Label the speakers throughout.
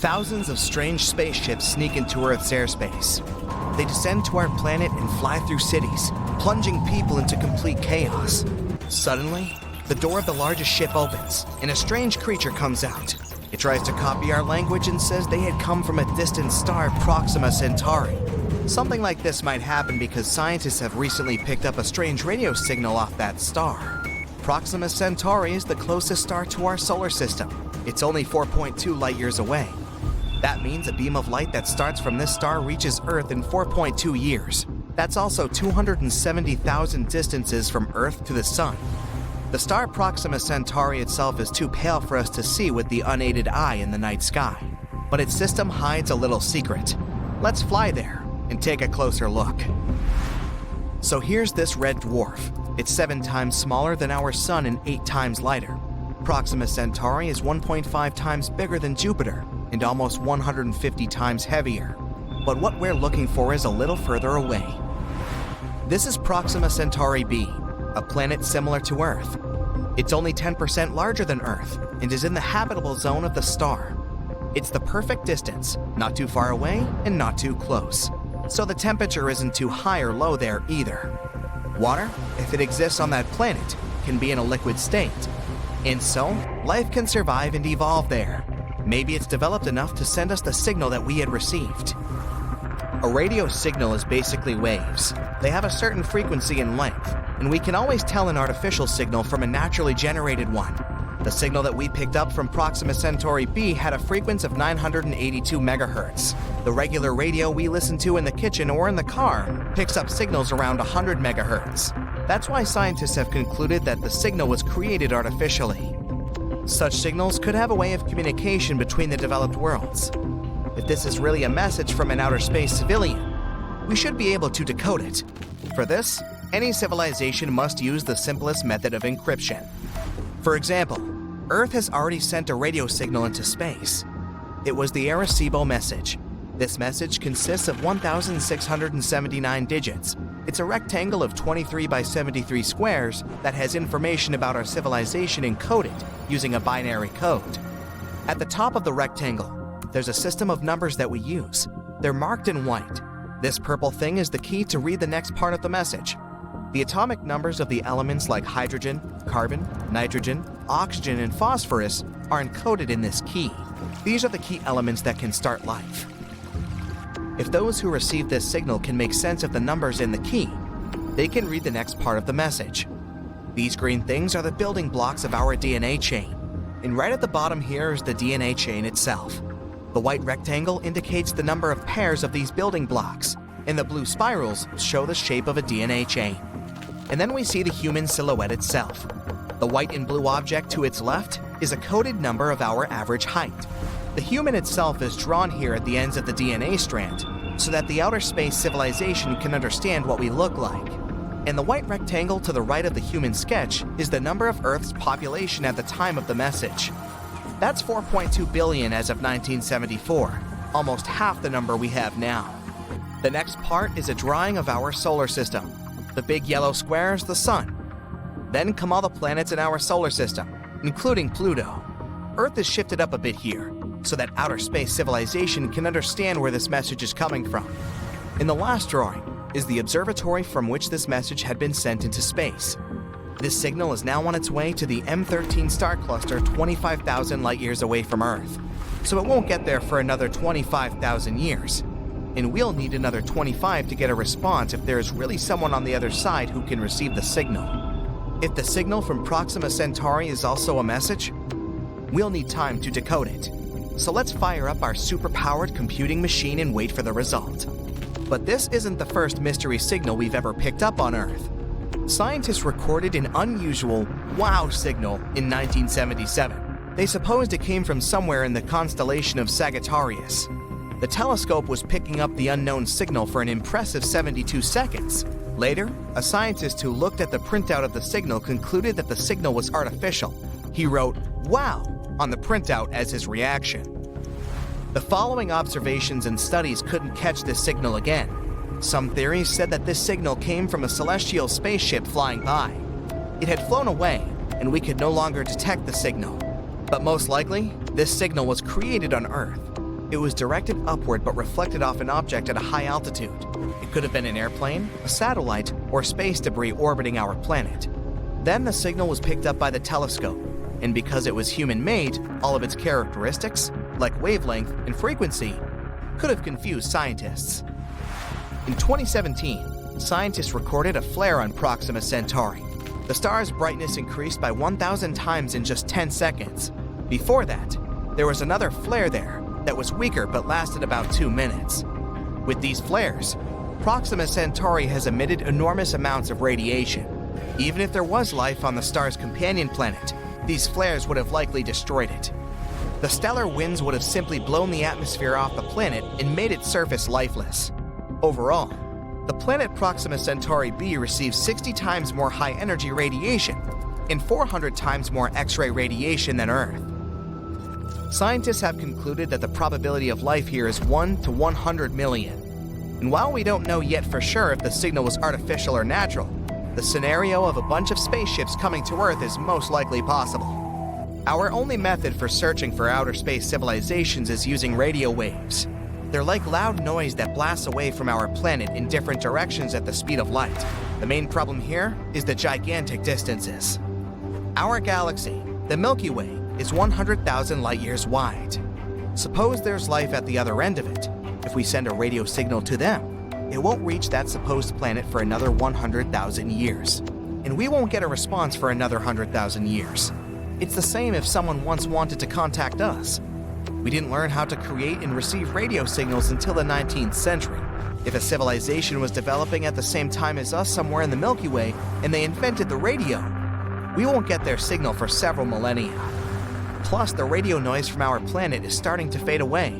Speaker 1: Thousands of strange spaceships sneak into Earth's airspace. They descend to our planet and fly through cities, plunging people into complete chaos. Suddenly, the door of the largest ship opens, and a strange creature comes out. It tries to copy our language and says they had come from a distant star, Proxima Centauri. Something like this might happen because scientists have recently picked up a strange radio signal off that star. Proxima Centauri is the closest star to our solar system. It's only 4.2 light years away. That means a beam of light that starts from this star reaches Earth in 4.2 years. That's also 270,000 distances from Earth to the Sun. The star Proxima Centauri itself is too pale for us to see with the unaided eye in the night sky. But its system hides a little secret. Let's fly there and take a closer look. So here's this red dwarf. It's 7 times smaller than our Sun and 8 times lighter. Proxima Centauri is 1.5 times bigger than Jupiter and almost 150 times heavier. But what we're looking for is a little further away. This is Proxima Centauri b, a planet similar to Earth. It's only 10% larger than Earth and is in the habitable zone of the star. It's the perfect distance, not too far away and not too close. So the temperature isn't too high or low there either. Water, if it exists on that planet, can be in a liquid state. And so, life can survive and evolve there. Maybe it's developed enough to send us the signal that we had received. A radio signal is basically waves. They have a certain frequency and length, and we can always tell an artificial signal from a naturally generated one. The signal that we picked up from Proxima Centauri b had a frequency of 982 megahertz. The regular radio we listen to in the kitchen or in the car picks up signals around 100 megahertz. That's why scientists have concluded that the signal was created artificially. Such signals could have a way of communication between the developed worlds. If this is really a message from an outer space civilian, we should be able to decode it. For this, any civilization must use the simplest method of encryption. For example, Earth has already sent a radio signal into space. It was the Arecibo message. This message consists of 1,679 digits. It's a rectangle of 23 by 73 squares that has information about our civilization encoded using a binary code. At the top of the rectangle, there's a system of numbers that we use. They're marked in white. This purple thing is the key to read the next part of the message. The atomic numbers of the elements like hydrogen, carbon, nitrogen, oxygen, and phosphorus are encoded in this key. These are the key elements that can start life. If those who receive this signal can make sense of the numbers in the key, they can read the next part of the message. These green things are the building blocks of our DNA chain. And right at the bottom here is the DNA chain itself. The white rectangle indicates the number of pairs of these building blocks, and the blue spirals show the shape of a DNA chain. And then we see the human silhouette itself. The white and blue object to its left is a coded number of our average height. The human itself is drawn here at the ends of the DNA strand, so that the outer space civilization can understand what we look like. And the white rectangle to the right of the human sketch is the number of Earth's population at the time of the message. That's 4.2 billion as of 1974, almost half the number we have now. The next part is a drawing of our solar system. The big yellow square is the Sun. Then come all the planets in our solar system, including Pluto. Earth is shifted up a bit here, so that outer space civilization can understand where this message is coming from. In the last drawing is the observatory from which this message had been sent into space. This signal is now on its way to the M13 star cluster 25,000 light years away from Earth, so it won't get there for another 25,000 years. And we'll need another 25 to get a response if there is really someone on the other side who can receive the signal. If the signal from Proxima Centauri is also a message, we'll need time to decode it. So let's fire up our super-powered computing machine and wait for the result. But this isn't the first mystery signal we've ever picked up on Earth. Scientists recorded an unusual wow signal in 1977. They supposed it came from somewhere in the constellation of Sagittarius. The telescope was picking up the unknown signal for an impressive 72 seconds. Later, a scientist who looked at the printout of the signal concluded that the signal was artificial. He wrote, "Wow," on the printout as his reaction. The following observations and studies couldn't catch this signal again. Some theories said that this signal came from a celestial spaceship flying by. It had flown away, and we could no longer detect the signal. But most likely, this signal was created on Earth. It was directed upward but reflected off an object at a high altitude. It could have been an airplane, a satellite, or space debris orbiting our planet. Then the signal was picked up by the telescope, and because it was human-made, all of its characteristics, like wavelength and frequency, could have confused scientists. In 2017, scientists recorded a flare on Proxima Centauri. The star's brightness increased by 1,000 times in just 10 seconds. Before that, there was another flare there that was weaker but lasted about 2 minutes. With these flares, Proxima Centauri has emitted enormous amounts of radiation. Even if there was life on the star's companion planet, these flares would have likely destroyed it. The stellar winds would have simply blown the atmosphere off the planet and made its surface lifeless. Overall, the planet Proxima Centauri b receives 60 times more high-energy radiation and 400 times more X-ray radiation than Earth. Scientists have concluded that the probability of life here is 1 to 100 million. And while we don't know yet for sure if the signal was artificial or natural, the scenario of a bunch of spaceships coming to Earth is most likely possible. Our only method for searching for outer space civilizations is using radio waves. They're like loud noise that blasts away from our planet in different directions at the speed of light. The main problem here is the gigantic distances. Our galaxy, the Milky Way, is 100,000 light-years wide. Suppose there's life at the other end of it. If we send a radio signal to them, it won't reach that supposed planet for another 100,000 years. And we won't get a response for another 100,000 years. It's the same if someone once wanted to contact us. We didn't learn how to create and receive radio signals until the 19th century. If a civilization was developing at the same time as us somewhere in the Milky Way and they invented the radio, we won't get their signal for several millennia. Plus, the radio noise from our planet is starting to fade away.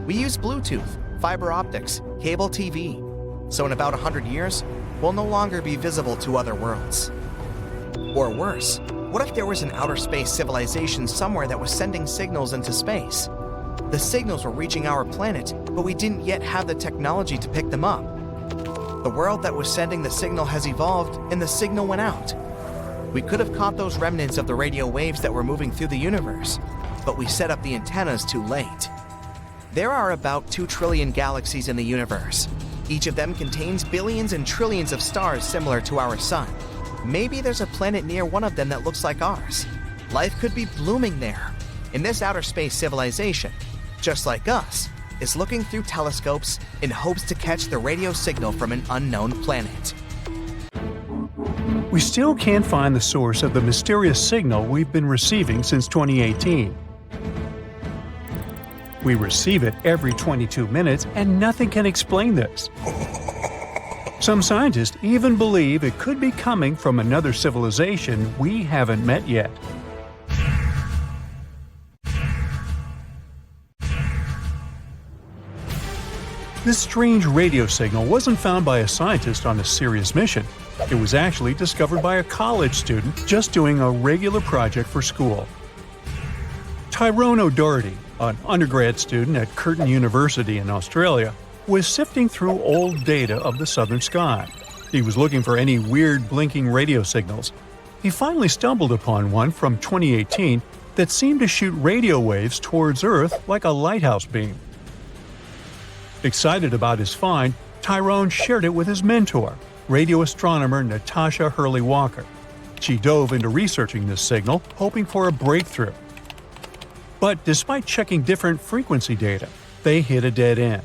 Speaker 1: We use Bluetooth, fiber optics, cable TV. So in about 100 years, we'll no longer be visible to other worlds. Or worse, what if there was an outer space civilization somewhere that was sending signals into space? The signals were reaching our planet, but we didn't yet have the technology to pick them up. The world that was sending the signal has evolved, and the signal went out. We could have caught those remnants of the radio waves that were moving through the universe, but we set up the antennas too late. There are about 2 trillion galaxies in the universe. Each of them contains billions and trillions of stars similar to our sun. Maybe there's a planet near one of them that looks like ours. Life could be blooming there. And this outer space civilization, just like us, is looking through telescopes in hopes to catch the radio signal from an unknown planet.
Speaker 2: We still can't find the source of the mysterious signal we've been receiving since 2018. We receive it every 22 minutes, and nothing can explain this. Some scientists even believe it could be coming from another civilization we haven't met yet. This strange radio signal wasn't found by a scientist on a serious mission. It was actually discovered by a college student just doing a regular project for school. Tyrone O'Doherty, an undergrad student at Curtin University in Australia, was sifting through old data of the southern sky. He was looking for any weird blinking radio signals. He finally stumbled upon one from 2018 that seemed to shoot radio waves towards Earth like a lighthouse beam. Excited about his find, Tyrone shared it with his mentor, radio astronomer Natasha Hurley-Walker. She dove into researching this signal, hoping for a breakthrough. But despite checking different frequency data, they hit a dead end.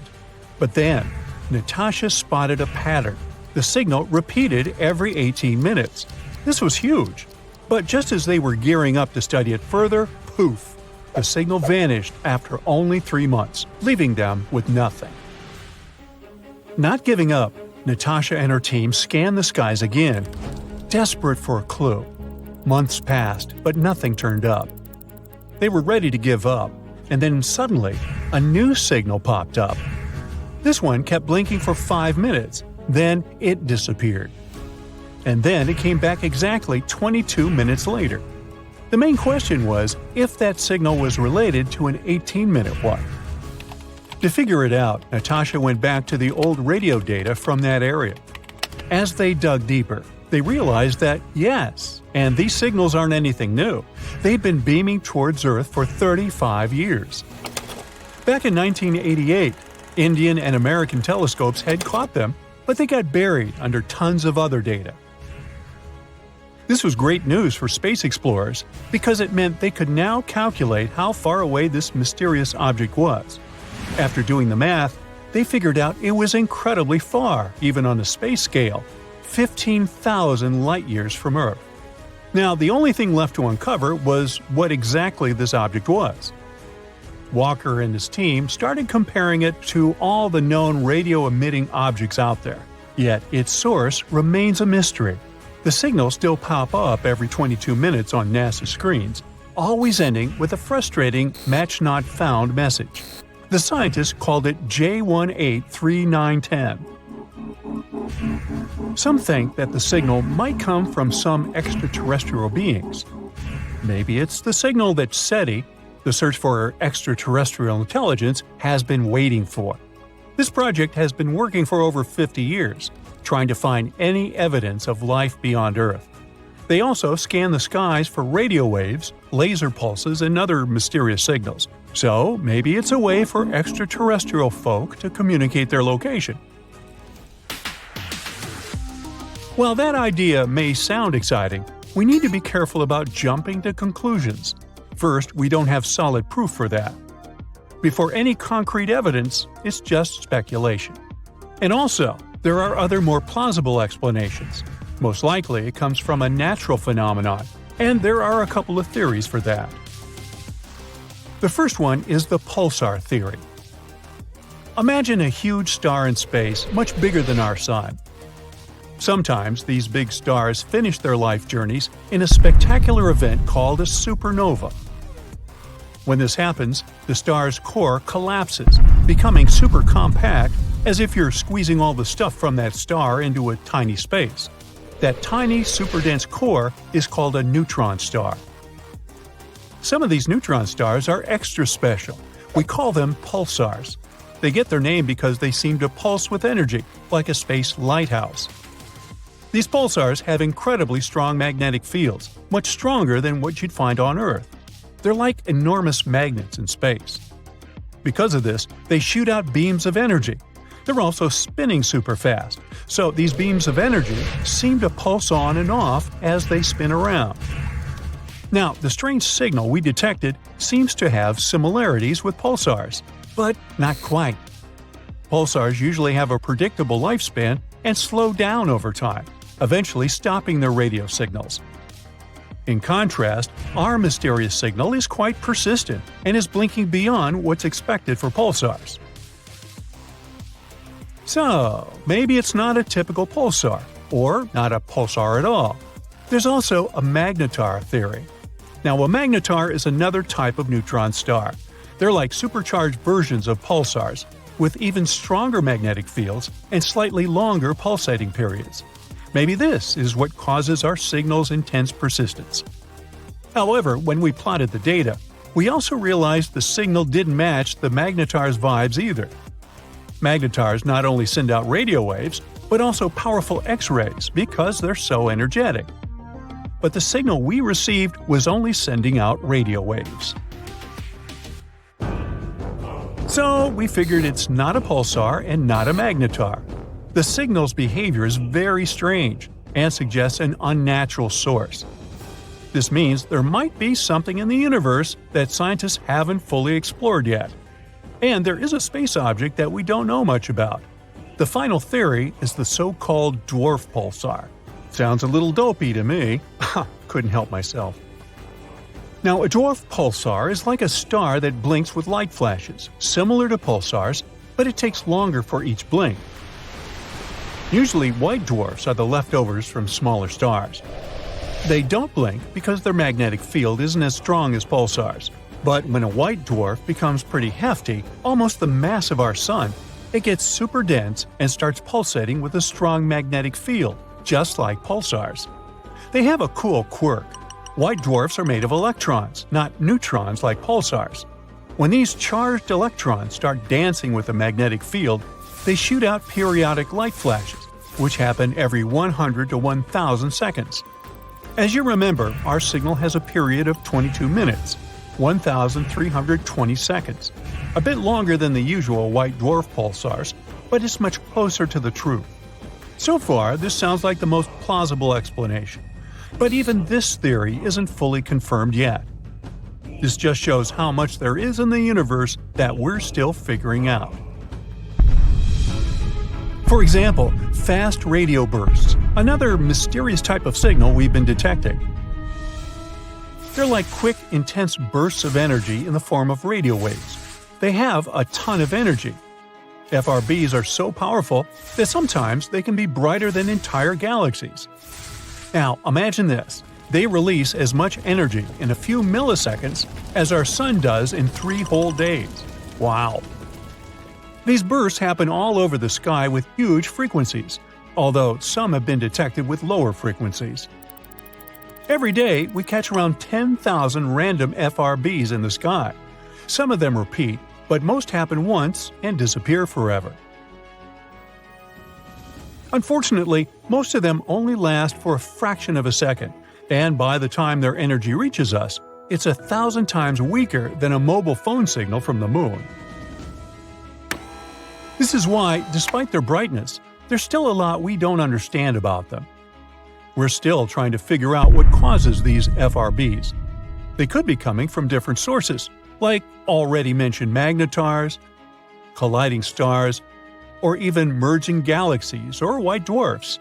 Speaker 2: But then, Natasha spotted a pattern. The signal repeated every 18 minutes. This was huge. But just as they were gearing up to study it further, poof! The signal vanished after only 3 months, leaving them with nothing. Not giving up, Natasha and her team scanned the skies again, desperate for a clue. Months passed, but nothing turned up. They were ready to give up, and then suddenly, a new signal popped up. This one kept blinking for 5 minutes, then it disappeared. And then it came back exactly 22 minutes later. The main question was if that signal was related to an 18-minute one. To figure it out, Natasha went back to the old radio data from that area. As they dug deeper, they realized that, yes, and these signals aren't anything new. They've been beaming towards Earth for 35 years. Back in 1988, Indian and American telescopes had caught them, but they got buried under tons of other data. This was great news for space explorers because it meant they could now calculate how far away this mysterious object was. After doing the math, they figured out it was incredibly far, even on a space scale, 15,000 light-years from Earth. Now, the only thing left to uncover was what exactly this object was. Walker and his team started comparing it to all the known radio-emitting objects out there, yet its source remains a mystery. The signals still pop up every 22 minutes on NASA screens, always ending with a frustrating match not found message. The scientists called it J183910. Some think that the signal might come from some extraterrestrial beings. Maybe it's the signal that SETI, the search for extraterrestrial intelligence, has been waiting for. This project has been working for over 50 years, trying to find any evidence of life beyond Earth. They also scan the skies for radio waves, laser pulses, and other mysterious signals. So maybe it's a way for extraterrestrial folk to communicate their location. While that idea may sound exciting, we need to be careful about jumping to conclusions. First, we don't have solid proof for that. Before any concrete evidence, it's just speculation. And also, there are other more plausible explanations. Most likely it comes from a natural phenomenon, and there are a couple of theories for that. The first one is the pulsar theory. Imagine a huge star in space much bigger than our Sun. Sometimes these big stars finish their life journeys in a spectacular event called a supernova. When this happens, the star's core collapses, becoming super compact, as if you're squeezing all the stuff from that star into a tiny space. That tiny, super-dense core is called a neutron star. Some of these neutron stars are extra special. We call them pulsars. They get their name because they seem to pulse with energy, like a space lighthouse. These pulsars have incredibly strong magnetic fields, much stronger than what you'd find on Earth. They're like enormous magnets in space. Because of this, they shoot out beams of energy. They're also spinning super fast, so these beams of energy seem to pulse on and off as they spin around. Now, the strange signal we detected seems to have similarities with pulsars, but not quite. Pulsars usually have a predictable lifespan and slow down over time, eventually stopping their radio signals. In contrast, our mysterious signal is quite persistent and is blinking beyond what's expected for pulsars. So, maybe it's not a typical pulsar, or not a pulsar at all. There's also a magnetar theory. Now, a magnetar is another type of neutron star. They're like supercharged versions of pulsars, with even stronger magnetic fields and slightly longer pulsating periods. Maybe this is what causes our signal's intense persistence. However, when we plotted the data, we also realized the signal didn't match the magnetar's vibes either. Magnetars not only send out radio waves, but also powerful X-rays because they're so energetic. But the signal we received was only sending out radio waves. So we figured it's not a pulsar and not a magnetar. The signal's behavior is very strange and suggests an unnatural source. This means there might be something in the universe that scientists haven't fully explored yet. And there is a space object that we don't know much about. The final theory is the so-called dwarf pulsar. Sounds a little dopey to me. Couldn't help myself. Now, a dwarf pulsar is like a star that blinks with light flashes, similar to pulsars, but it takes longer for each blink. Usually, white dwarfs are the leftovers from smaller stars. They don't blink because their magnetic field isn't as strong as pulsars. But when a white dwarf becomes pretty hefty, almost the mass of our Sun, it gets super dense and starts pulsating with a strong magnetic field, just like pulsars. They have a cool quirk. White dwarfs are made of electrons, not neutrons like pulsars. When these charged electrons start dancing with a magnetic field, they shoot out periodic light flashes, which happen every 100 to 1,000 seconds. As you remember, our signal has a period of 22 minutes. 1,320 seconds, a bit longer than the usual white dwarf pulsars, but it's much closer to the truth. So far, this sounds like the most plausible explanation, but even this theory isn't fully confirmed yet. This just shows how much there is in the universe that we're still figuring out. For example, fast radio bursts, another mysterious type of signal we've been detecting. They're like quick, intense bursts of energy in the form of radio waves. They have a ton of energy. FRBs are so powerful that sometimes they can be brighter than entire galaxies. Now, imagine this. They release as much energy in a few milliseconds as our sun does in 3 whole days. Wow! These bursts happen all over the sky with huge frequencies, although some have been detected with lower frequencies. Every day, we catch around 10,000 random FRBs in the sky. Some of them repeat, but most happen once and disappear forever. Unfortunately, most of them only last for a fraction of a second, and by the time their energy reaches us, it's 1,000 times weaker than a mobile phone signal from the moon. This is why, despite their brightness, there's still a lot we don't understand about them. We're still trying to figure out what causes these FRBs. They could be coming from different sources, like already mentioned magnetars, colliding stars, or even merging galaxies or white dwarfs.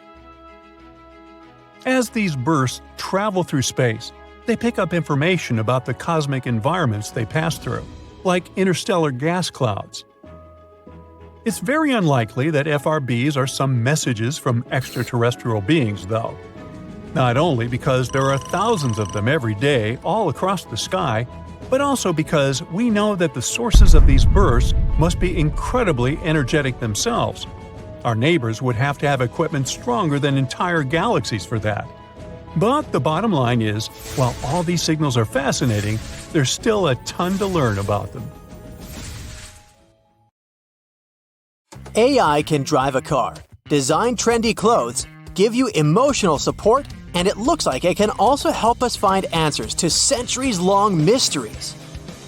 Speaker 2: As these bursts travel through space, they pick up information about the cosmic environments they pass through, like interstellar gas clouds. It's very unlikely that FRBs are some messages from extraterrestrial beings, though. Not only because there are thousands of them every day all across the sky, but also because we know that the sources of these bursts must be incredibly energetic themselves. Our neighbors would have to have equipment stronger than entire galaxies for that. But the bottom line is, while all these signals are fascinating, there's still a ton to learn about them.
Speaker 3: AI can drive a car, design trendy clothes, give you emotional support, and it looks like it can also help us find answers to centuries-long mysteries.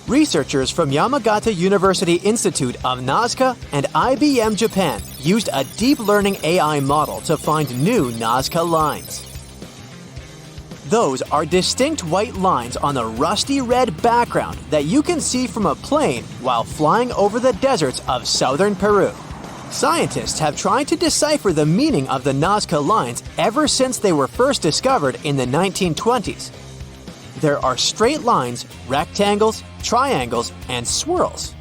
Speaker 3: Researchers from Yamagata University Institute of Nazca and IBM Japan used a deep learning AI model to find new Nazca Lines. Those are distinct white lines on a rusty red background that you can see from a plane while flying over the deserts of southern Peru. Scientists have tried to decipher the meaning of the Nazca Lines ever since they were first discovered in the 1920s. There are straight lines, rectangles, triangles, and swirls.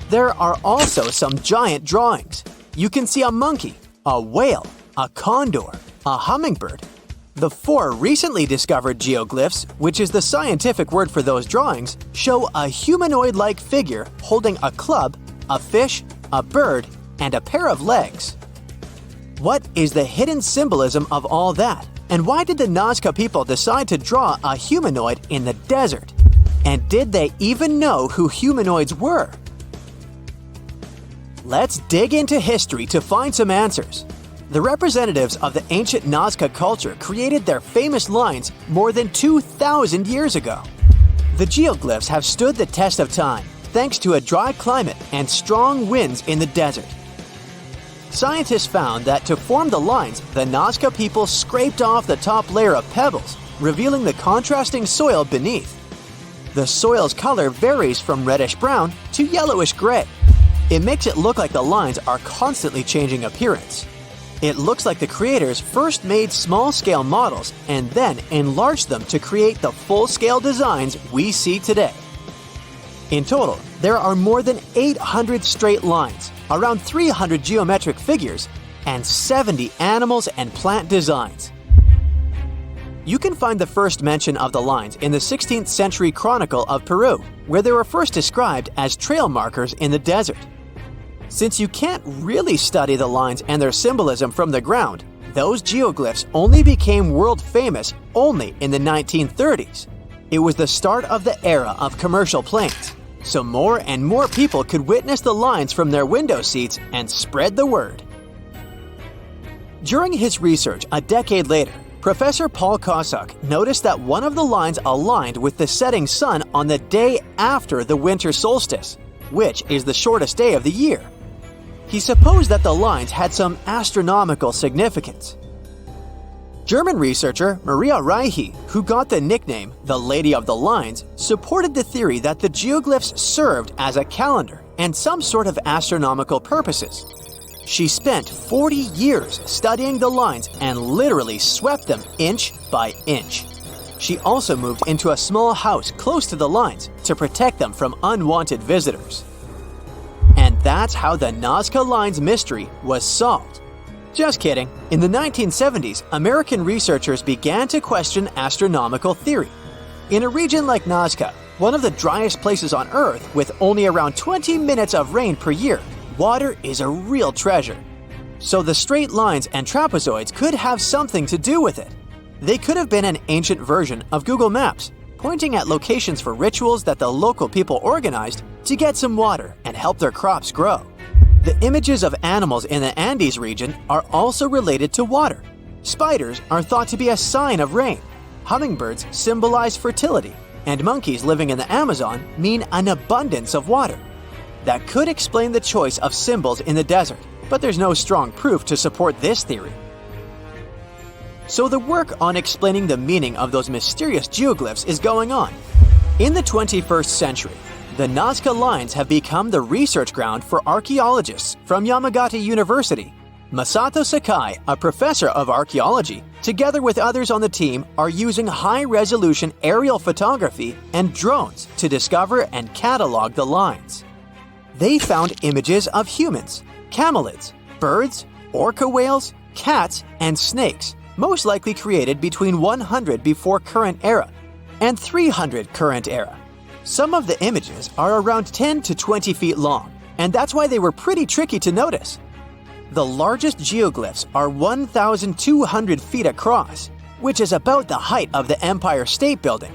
Speaker 3: There are also some giant drawings. You can see a monkey, a whale, a condor, a hummingbird. The 4 recently discovered geoglyphs, which is the scientific word for those drawings, show a humanoid-like figure holding a club, a fish, a bird, and a pair of legs. What is the hidden symbolism of all that? And why did the Nazca people decide to draw a humanoid in the desert? And did they even know who humanoids were? Let's dig into history to find some answers. The representatives of the ancient Nazca culture created their famous lines more than 2,000 years ago. The geoglyphs have stood the test of time thanks to a dry climate and strong winds in the desert. Scientists found that to form the lines, the Nazca people scraped off the top layer of pebbles, revealing the contrasting soil beneath. The soil's color varies from reddish-brown to yellowish-gray. It makes it look like the lines are constantly changing appearance. It looks like the creators first made small-scale models and then enlarged them to create the full-scale designs we see today. In total, there are more than 800 straight lines, around 300 geometric figures, and 70 animals and plant designs. You can find the first mention of the lines in the 16th century Chronicle of Peru, where they were first described as trail markers in the desert. Since you can't really study the lines and their symbolism from the ground, those geoglyphs only became world famous only in the 1930s. It was the start of the era of commercial planes, so more and more people could witness the lines from their window seats and spread the word. During his research a decade later, Professor Paul Kosuk noticed that one of the lines aligned with the setting sun on the day after the winter solstice, which is the shortest day of the year. He supposed that the lines had some astronomical significance. German researcher Maria Reiche, who got the nickname the Lady of the Lines, supported the theory that the geoglyphs served as a calendar and some sort of astronomical purposes. She spent 40 years studying the lines and literally swept them inch by inch. She also moved into a small house close to the lines to protect them from unwanted visitors. And that's how the Nazca Lines mystery was solved. Just kidding. In the 1970s, American researchers began to question astronomical theory. In a region like Nazca, one of the driest places on Earth with only around 20 minutes of rain per year, water is a real treasure. So the straight lines and trapezoids could have something to do with it. They could have been an ancient version of Google Maps, pointing at locations for rituals that the local people organized to get some water and help their crops grow. The images of animals in the Andes region are also related to water. Spiders are thought to be a sign of rain. Hummingbirds symbolize fertility, and monkeys living in the Amazon mean an abundance of water. That could explain the choice of symbols in the desert, but there's no strong proof to support this theory. So the work on explaining the meaning of those mysterious geoglyphs is going on. In the 21st century, the Nazca Lines have become the research ground for archaeologists from Yamagata University. Masato Sakai, a professor of archaeology, together with others on the team, are using high-resolution aerial photography and drones to discover and catalog the lines. They found images of humans, camelids, birds, orca whales, cats, and snakes, most likely created between 100 before current era and 300 current era. Some of the images are around 10 to 20 feet long, and that's why they were pretty tricky to notice. The largest geoglyphs are 1,200 feet across, which is about the height of the Empire State Building.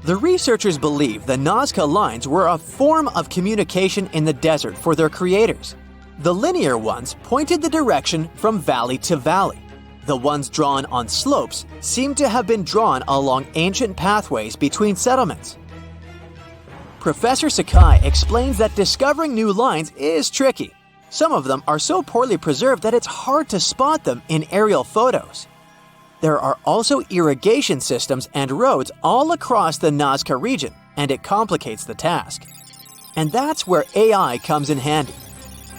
Speaker 3: The researchers believe the Nazca Lines were a form of communication in the desert for their creators. The linear ones pointed the direction from valley to valley. The ones drawn on slopes seem to have been drawn along ancient pathways between settlements. Professor Sakai explains that discovering new lines is tricky. Some of them are so poorly preserved that it's hard to spot them in aerial photos. There are also irrigation systems and roads all across the Nazca region, and it complicates the task. And that's where AI comes in handy.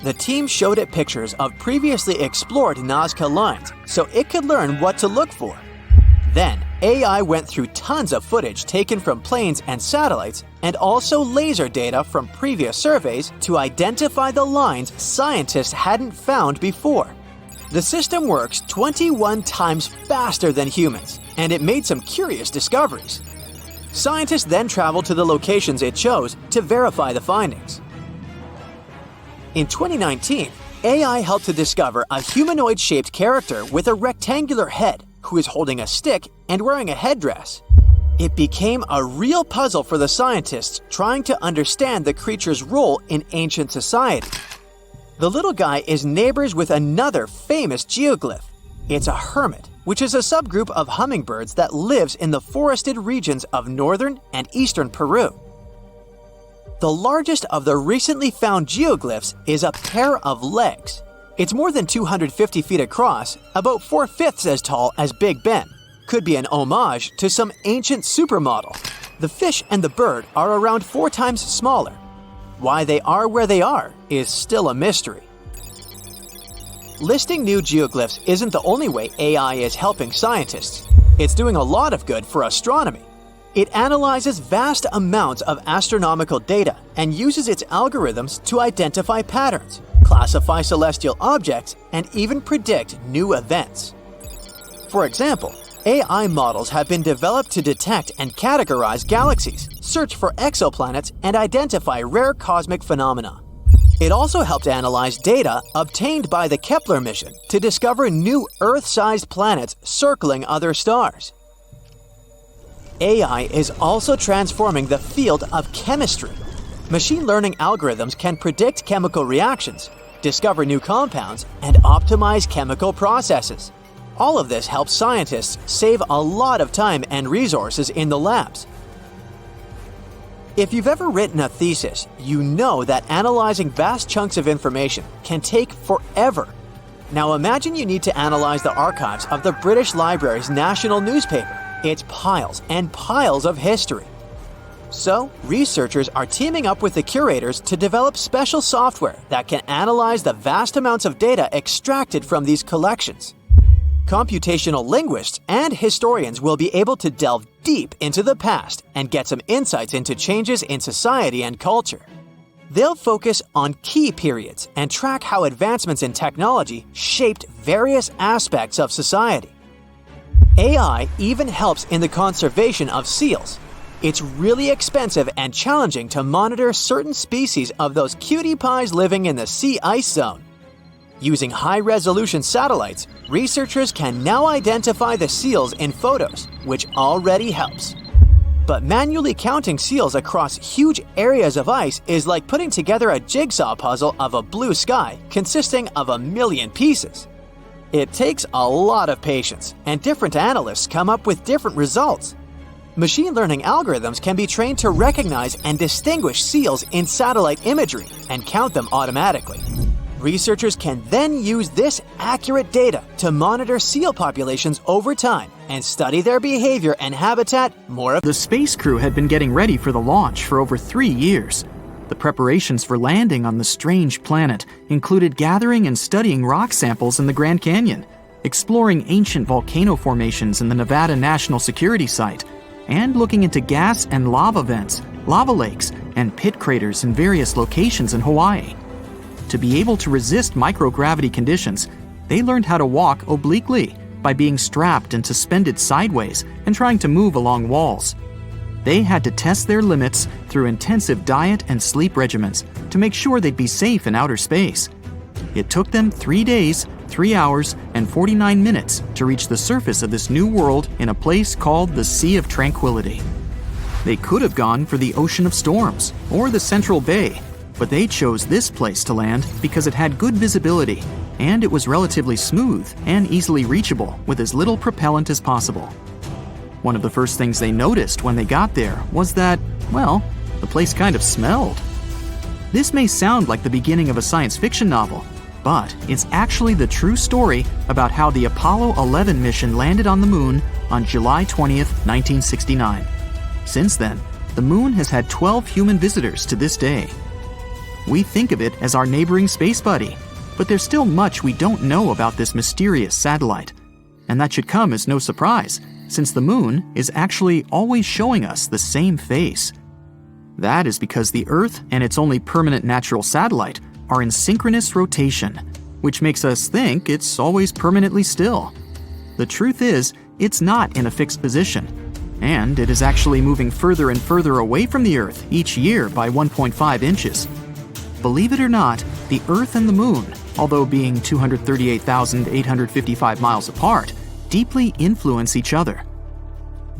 Speaker 3: The team showed it pictures of previously explored Nazca Lines so it could learn what to look for. Then, AI went through tons of footage taken from planes and satellites and also laser data from previous surveys to identify the lines scientists hadn't found before. The system works 21 times faster than humans, and it made some curious discoveries. Scientists then traveled to the locations it chose to verify the findings. In 2019, AI helped to discover a humanoid-shaped character with a rectangular head who is holding a stick and wearing a headdress. It became a real puzzle for the scientists trying to understand the creature's role in ancient society. The little guy is neighbors with another famous geoglyph. It's a hermit, which is a subgroup of hummingbirds that lives in the forested regions of northern and eastern Peru. The largest of the recently found geoglyphs is a pair of legs. It's more than 250 feet across, about 4/5 as tall as Big Ben. Could be an homage to some ancient supermodel. The fish and the bird are around 4 times smaller. Why they are where they are is still a mystery. Listing new geoglyphs isn't the only way AI is helping scientists. It's doing a lot of good for astronomy. It analyzes vast amounts of astronomical data and uses its algorithms to identify patterns, classify celestial objects, and even predict new events. For example, AI models have been developed to detect and categorize galaxies, search for exoplanets, and identify rare cosmic phenomena. It also helped analyze data obtained by the Kepler mission to discover new Earth-sized planets circling other stars. AI is also transforming the field of chemistry. Machine learning algorithms can predict chemical reactions, discover new compounds, and optimize chemical processes. All of this helps scientists save a lot of time and resources in the labs. If you've ever written a thesis, you know that analyzing vast chunks of information can take forever. Now imagine you need to analyze the archives of the British Library's national newspaper. It's piles and piles of history. So, researchers are teaming up with the curators to develop special software that can analyze the vast amounts of data extracted from these collections. Computational linguists and historians will be able to delve deep into the past and get some insights into changes in society and culture. They'll focus on key periods and track how advancements in technology shaped various aspects of society. AI even helps in the conservation of seals. It's really expensive and challenging to monitor certain species of those cutie pies living in the sea ice zone. Using high-resolution satellites, researchers can now identify the seals in photos, which already helps. But manually counting seals across huge areas of ice is like putting together a jigsaw puzzle of a blue sky consisting of 1 million pieces. It takes a lot of patience, and different analysts come up with different results. Machine learning algorithms can be trained to recognize and distinguish seals in satellite imagery and count them automatically. Researchers can then use this accurate data to monitor seal populations over time and study their behavior and habitat more.
Speaker 4: The space crew had been getting ready for the launch for over 3 years. The preparations for landing on the strange planet included gathering and studying rock samples in the Grand Canyon, exploring ancient volcano formations in the Nevada National Security Site, and looking into gas and lava vents, lava lakes, and pit craters in various locations in Hawaii. To be able to resist microgravity conditions, they learned how to walk obliquely by being strapped and suspended sideways and trying to move along walls. They had to test their limits through intensive diet and sleep regimens to make sure they'd be safe in outer space. It took them 3 days, 3 hours, and 49 minutes to reach the surface of this new world in a place called the Sea of Tranquility. They could have gone for the Ocean of Storms or the Central Bay, but they chose this place to land because it had good visibility and it was relatively smooth and easily reachable with as little propellant as possible. One of the first things they noticed when they got there was that, well, the place kind of smelled. This may sound like the beginning of a science fiction novel, but it's actually the true story about how the Apollo 11 mission landed on the moon on July 20th, 1969. Since then, the moon has had 12 human visitors to this day. We think of it as our neighboring space buddy, but there's still much we don't know about this mysterious satellite. And that should come as no surprise, since the moon is actually always showing us the same face. That is because the Earth and its only permanent natural satellite are in synchronous rotation, which makes us think it's always permanently still. The truth is, it's not in a fixed position, and it is actually moving further and further away from the Earth each year by 1.5 inches. Believe it or not, the Earth and the Moon, although being 238,855 miles apart, deeply influence each other.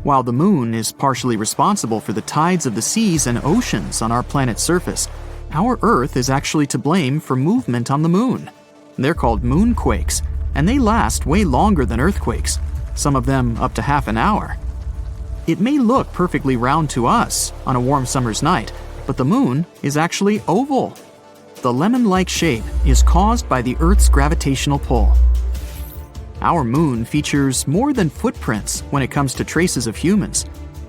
Speaker 4: While the Moon is partially responsible for the tides of the seas and oceans on our planet's surface, our Earth is actually to blame for movement on the Moon. They're called moonquakes, and they last way longer than earthquakes, some of them up to half an hour. It may look perfectly round to us on a warm summer's night, but the Moon is actually oval. The lemon-like shape is caused by the Earth's gravitational pull. Our moon features more than footprints when it comes to traces of humans.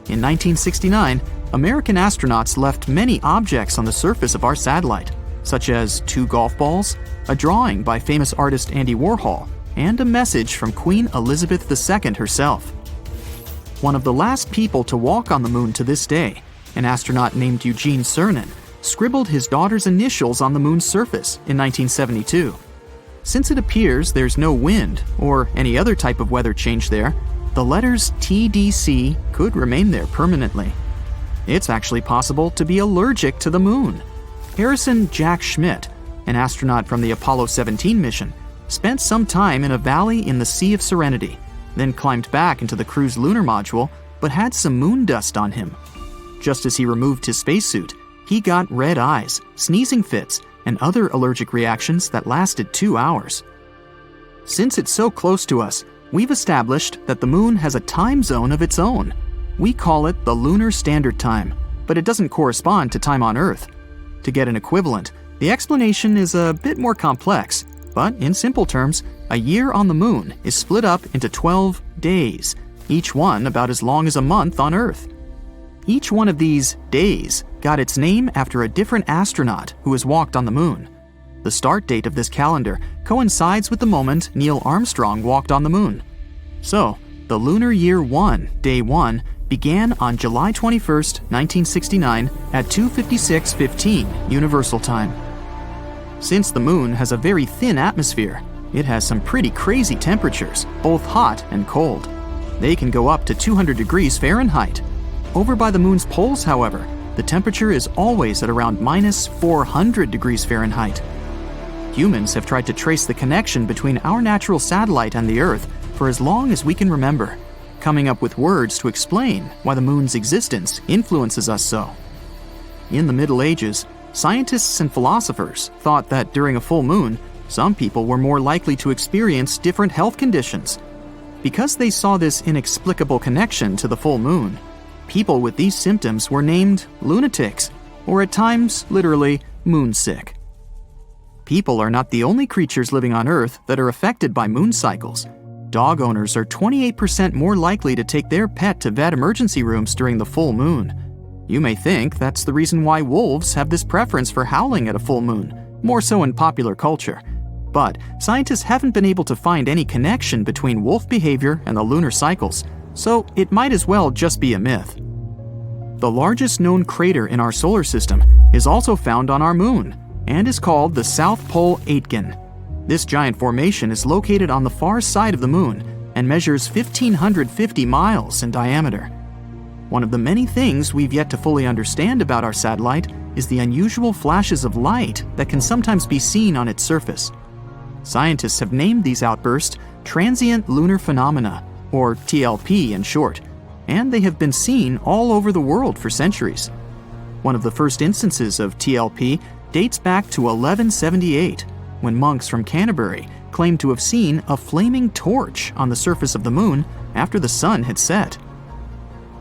Speaker 4: In 1969, American astronauts left many objects on the surface of our satellite, such as 2 golf balls, a drawing by famous artist Andy Warhol, and a message from Queen Elizabeth II herself. One of the last people to walk on the moon to this day, an astronaut named Eugene Cernan, scribbled his daughter's initials on the moon's surface in 1972. Since it appears there's no wind or any other type of weather change there, the letters TDC could remain there permanently. It's actually possible to be allergic to the moon. Harrison Jack Schmitt, an astronaut from the Apollo 17 mission, spent some time in a valley in the Sea of Serenity, then climbed back into the crew's lunar module, but had some moon dust on him. Just as he removed his spacesuit, he got red eyes, sneezing fits, and other allergic reactions that lasted 2 hours. Since it's so close to us, we've established that the moon has a time zone of its own. We call it the Lunar Standard Time, but it doesn't correspond to time on Earth. To get an equivalent, the explanation is a bit more complex, but in simple terms, a year on the moon is split up into 12 days, each one about as long as a month on Earth. Each one of these days got its name after a different astronaut who has walked on the moon. The start date of this calendar coincides with the moment Neil Armstrong walked on the moon. So, the Lunar Year 1, Day 1, began on July 21st, 1969 at 2:56:15 Universal Time. Since the moon has a very thin atmosphere, it has some pretty crazy temperatures, both hot and cold. They can go up to 200 degrees Fahrenheit. Over by the moon's poles, however, the temperature is always at around minus 400 degrees Fahrenheit. Humans have tried to trace the connection between our natural satellite and the Earth for as long as we can remember, coming up with words to explain why the moon's existence influences us so. In the Middle Ages, scientists and philosophers thought that during a full moon, some people were more likely to experience different health conditions. Because they saw this inexplicable connection to the full moon, people with these symptoms were named lunatics, or at times, literally, moonsick. People are not the only creatures living on Earth that are affected by moon cycles. Dog owners are 28% more likely to take their pet to vet emergency rooms during the full moon. You may think that's the reason why wolves have this preference for howling at a full moon, more so in popular culture. But scientists haven't been able to find any connection between wolf behavior and the lunar cycles, so it might as well just be a myth. The largest known crater in our solar system is also found on our moon, and is called the South Pole Aitken. This giant formation is located on the far side of the moon and measures 1,550 miles in diameter. One of the many things we've yet to fully understand about our satellite is the unusual flashes of light that can sometimes be seen on its surface. Scientists have named these outbursts transient lunar phenomena, or TLP in short, and they have been seen all over the world for centuries. One of the first instances of TLP dates back to 1178, when monks from Canterbury claimed to have seen a flaming torch on the surface of the moon after the sun had set.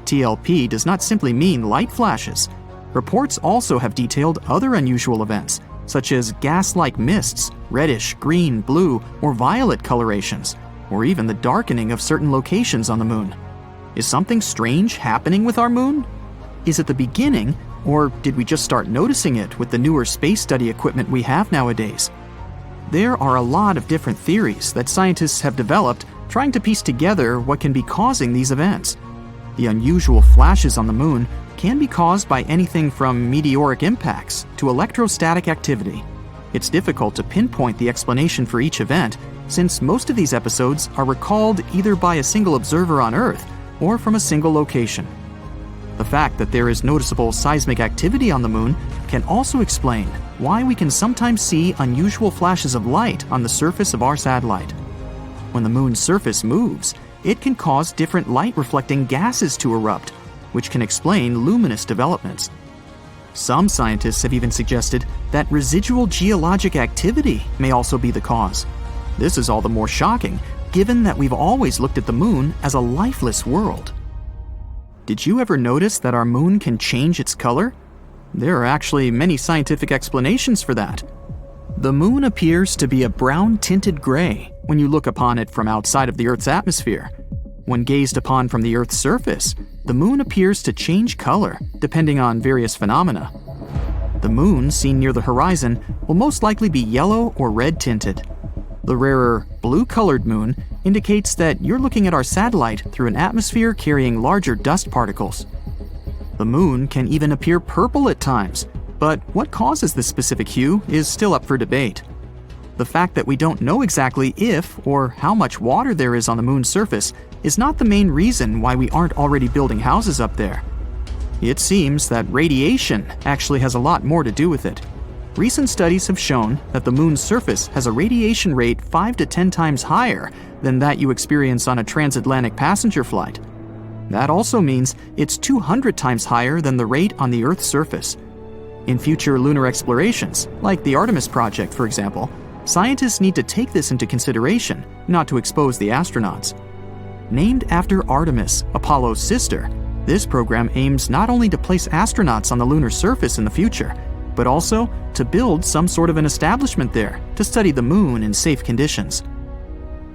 Speaker 4: TLP does not simply mean light flashes. Reports also have detailed other unusual events, such as gas-like mists, reddish, green, blue, or violet colorations, or even the darkening of certain locations on the moon. Is something strange happening with our moon? Is it the beginning, or did we just start noticing it with the newer space study equipment we have nowadays? There are a lot of different theories that scientists have developed trying to piece together what can be causing these events. The unusual flashes on the moon can be caused by anything from meteoric impacts to electrostatic activity. It's difficult to pinpoint the explanation for each event, since most of these episodes are recalled either by a single observer on Earth or from a single location. The fact that there is noticeable seismic activity on the moon can also explain why we can sometimes see unusual flashes of light on the surface of our satellite. When the moon's surface moves, it can cause different light-reflecting gases to erupt, which can explain luminous developments. Some scientists have even suggested that residual geologic activity may also be the cause. This is all the more shocking, given that we've always looked at the moon as a lifeless world. Did you ever notice that our moon can change its color? There are actually many scientific explanations for that. The moon appears to be a brown-tinted gray when you look upon it from outside of the Earth's atmosphere. When gazed upon from the Earth's surface, the moon appears to change color depending on various phenomena. The moon seen near the horizon will most likely be yellow or red-tinted. The rarer blue-colored moon indicates that you're looking at our satellite through an atmosphere carrying larger dust particles. The moon can even appear purple at times, but what causes this specific hue is still up for debate. The fact that we don't know exactly if or how much water there is on the moon's surface is not the main reason why we aren't already building houses up there. It seems that radiation actually has a lot more to do with it. Recent studies have shown that the moon's surface has a radiation rate 5 to 10 times higher than that you experience on a transatlantic passenger flight. That also means it's 200 times higher than the rate on the Earth's surface. In future lunar explorations, like the Artemis project for example, Scientists need to take this into consideration, not to expose the astronauts. Named after Artemis, Apollo's sister, this program aims not only to place astronauts on the lunar surface in the future, but also to build some sort of an establishment there to study the moon in safe conditions.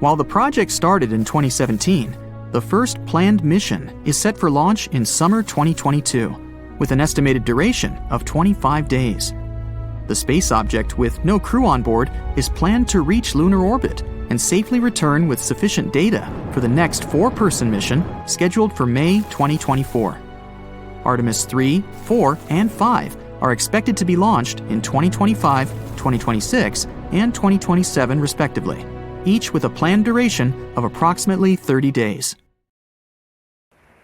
Speaker 4: While the project started in 2017, the first planned mission is set for launch in summer 2022, with an estimated duration of 25 days. The space object, with no crew on board, is planned to reach lunar orbit and safely return with sufficient data for the next 4-person mission scheduled for May 2024. Artemis 3, 4, and 5 are expected to be launched in 2025, 2026, and 2027 respectively, each with a planned duration of approximately 30 days.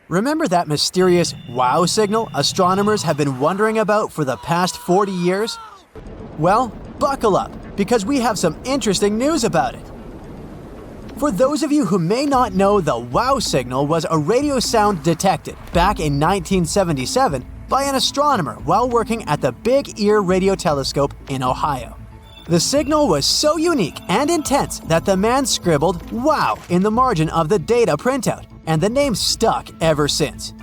Speaker 3: Remember that mysterious wow signal astronomers have been wondering about for the past 40 years? Well, buckle up, because we have some interesting news about it. For those of you who may not know, the wow signal was a radio sound detected back in 1977 by an astronomer while working at the Big Ear Radio Telescope in Ohio. The signal was so unique and intense that the man scribbled "wow" in the margin of the data printout, and the name stuck ever since.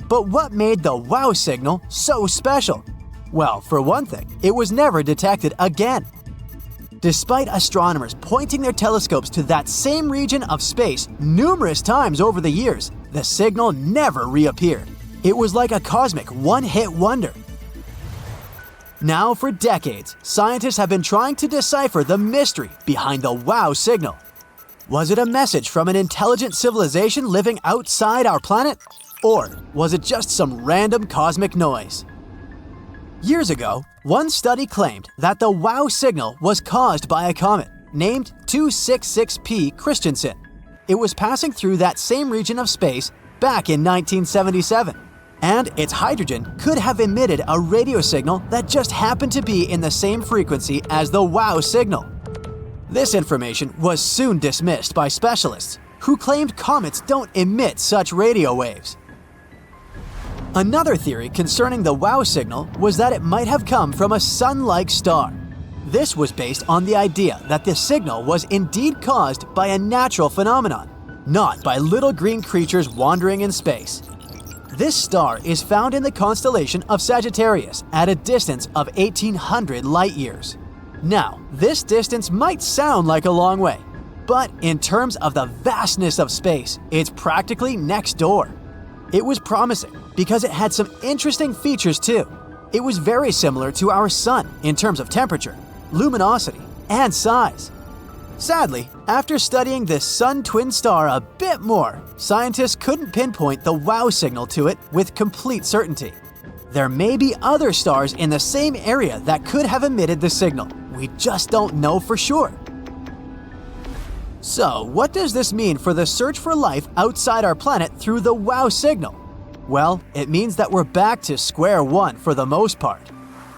Speaker 3: But what made the wow signal so special? Well, for one thing, it was never detected again. Despite astronomers pointing their telescopes to that same region of space numerous times over the years, the signal never reappeared. It was like a cosmic one-hit wonder. Now, for decades, scientists have been trying to decipher the mystery behind the wow signal. Was it a message from an intelligent civilization living outside our planet? Or was it just some random cosmic noise? Years ago, one study claimed that the wow signal was caused by a comet named 266P Christensen. It was passing through that same region of space back in 1977, and its hydrogen could have emitted a radio signal that just happened to be in the same frequency as the wow signal. This information was soon dismissed by specialists, who claimed comets don't emit such radio waves. Another theory concerning the wow signal was that it might have come from a sun-like star. This was based on the idea that the signal was indeed caused by a natural phenomenon, not by little green creatures wandering in space. This star is found in the constellation of Sagittarius at a distance of 1,800 light-years. Now, this distance might sound like a long way, but in terms of the vastness of space, it's practically next door. It was promising because it had some interesting features too. It was very similar to our sun in terms of temperature, luminosity, and size. Sadly, after studying this sun twin star a bit more, scientists couldn't pinpoint the wow signal to it with complete certainty. There may be other stars in the same area that could have emitted the signal. We just don't know for sure. So, what does this mean for the search for life outside our planet through the wow signal? Well, it means that we're back to square one for the most part.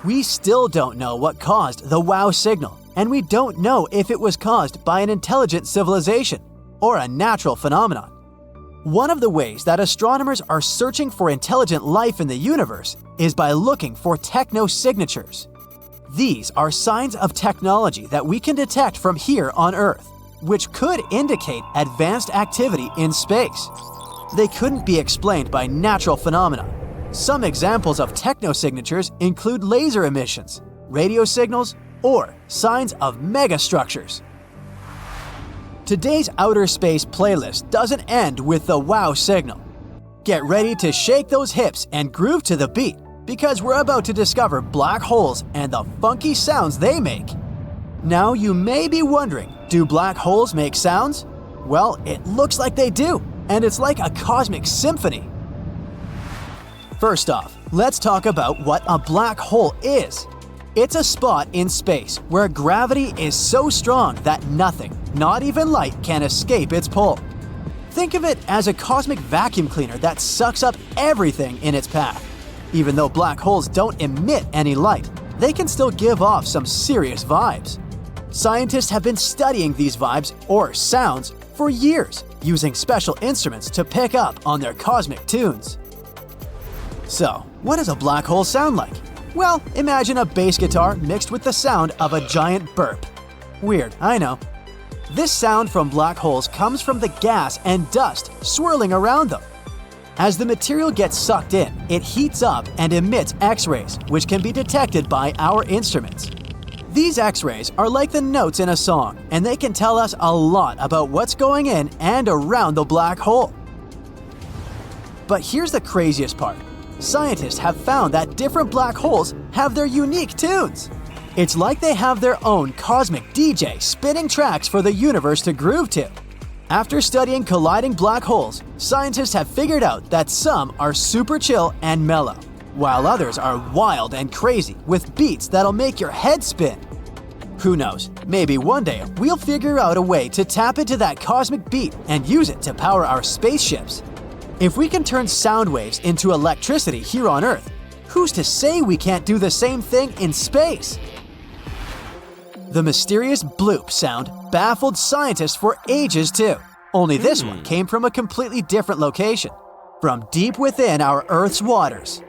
Speaker 3: We still don't know what caused the wow signal, and we don't know if it was caused by an intelligent civilization or a natural phenomenon. One of the ways that astronomers are searching for intelligent life in the universe is by looking for technosignatures. These are signs of technology that we can detect from here on Earth, which could indicate advanced activity in space. They couldn't be explained by natural phenomena. Some examples of technosignatures include laser emissions, radio signals, or signs of megastructures. Today's outer space playlist doesn't end with the wow signal. Get ready to shake those hips and groove to the beat, because we're about to discover black holes and the funky sounds they make. Now you may be wondering, do black holes make sounds? Well, it looks like they do, and it's like a cosmic symphony. First off, let's talk about what a black hole is. It's a spot in space where gravity is so strong that nothing, not even light, can escape its pull. Think of it as a cosmic vacuum cleaner that sucks up everything in its path. Even though black holes don't emit any light, they can still give off some serious vibes. Scientists have been studying these vibes, or sounds, for years, using special instruments to pick up on their cosmic tunes. So, what does a black hole sound like? Well, imagine a bass guitar mixed with the sound of a giant burp. Weird, I know. This sound from black holes comes from the gas and dust swirling around them. As the material gets sucked in, it heats up and emits X-rays, which can be detected by our instruments. These X-rays are like the notes in a song, and they can tell us a lot about what's going in and around the black hole. But here's the craziest part. Scientists have found that different black holes have their unique tunes. It's like they have their own cosmic DJ spinning tracks for the universe to groove to. After studying colliding black holes, scientists have figured out that some are super chill and mellow, while others are wild and crazy with beats that'll make your head spin. Who knows, maybe one day we'll figure out a way to tap into that cosmic beat and use it to power our spaceships. If we can turn sound waves into electricity here on Earth, who's to say we can't do the same thing in space? The mysterious bloop sound baffled scientists for ages too, only this one came from a completely different location, from deep within our Earth's waters.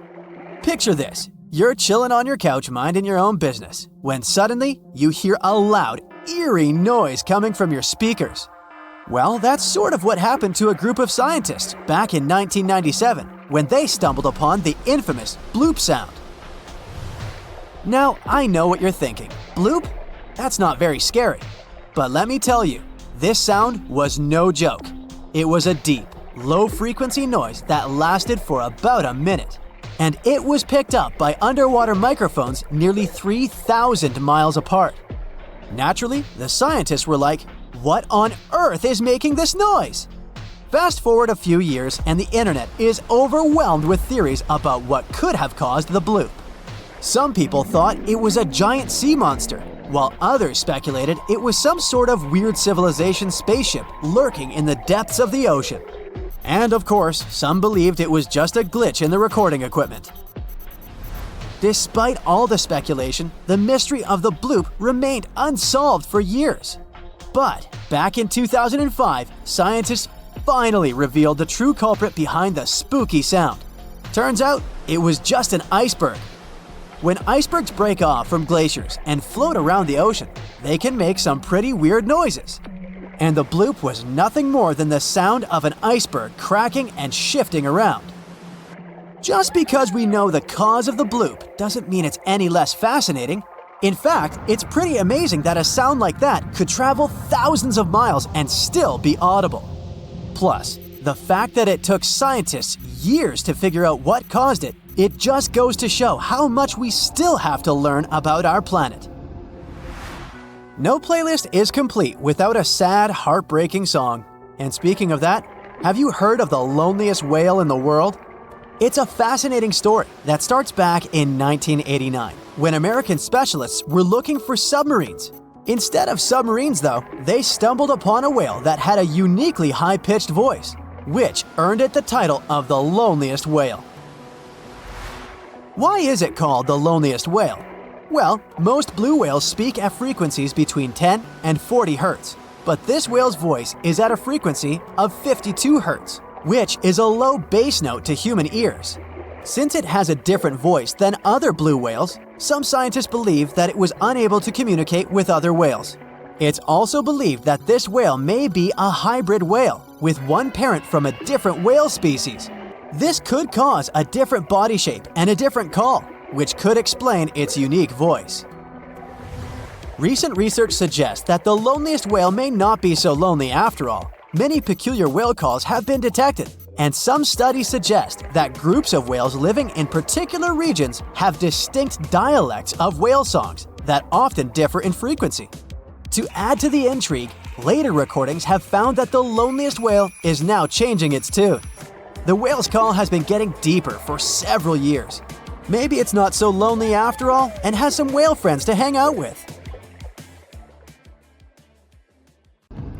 Speaker 3: Picture this, you're chilling on your couch minding your own business, when suddenly you hear a loud, eerie noise coming from your speakers. Well, that's sort of what happened to a group of scientists back in 1997 when they stumbled upon the infamous bloop sound. Now, I know what you're thinking. Bloop? That's not very scary. But let me tell you, this sound was no joke. It was a deep, low-frequency noise that lasted for about a minute. And it was picked up by underwater microphones nearly 3,000 miles apart. Naturally, the scientists were like, what on earth is making this noise? Fast forward a few years and the internet is overwhelmed with theories about what could have caused the bloop. Some people thought it was a giant sea monster, while others speculated it was some sort of weird civilization spaceship lurking in the depths of the ocean. And of course, some believed it was just a glitch in the recording equipment. Despite all the speculation, the mystery of the bloop remained unsolved for years. But back in 2005, scientists finally revealed the true culprit behind the spooky sound. Turns out, it was just an iceberg. When icebergs break off from glaciers and float around the ocean, they can make some pretty weird noises. And the bloop was nothing more than the sound of an iceberg cracking and shifting around. Just because we know the cause of the bloop doesn't mean it's any less fascinating. In fact, it's pretty amazing that a sound like that could travel thousands of miles and still be audible. Plus, the fact that it took scientists years to figure out what caused it, it just goes to show how much we still have to learn about our planet. No playlist is complete without a sad, heartbreaking song. And speaking of that, have you heard of the loneliest whale in the world? It's a fascinating story that starts back in 1989, when American specialists were looking for submarines. Instead of submarines, though, they stumbled upon a whale that had a uniquely high-pitched voice, which earned it the title of the loneliest whale. Why is it called the loneliest whale? Well, most blue whales speak at frequencies between 10 and 40 Hz, but this whale's voice is at a frequency of 52 Hz, which is a low bass note to human ears. Since it has a different voice than other blue whales, some scientists believe that it was unable to communicate with other whales. It's also believed that this whale may be a hybrid whale, with one parent from a different whale species. This could cause a different body shape and a different call, which could explain its unique voice. Recent research suggests that the loneliest whale may not be so lonely after all. Many peculiar whale calls have been detected, and some studies suggest that groups of whales living in particular regions have distinct dialects of whale songs that often differ in frequency. To add to the intrigue, later recordings have found that the loneliest whale is now changing its tune. The whale's call has been getting deeper for several years. Maybe it's not so lonely after all and has some whale friends to hang out with.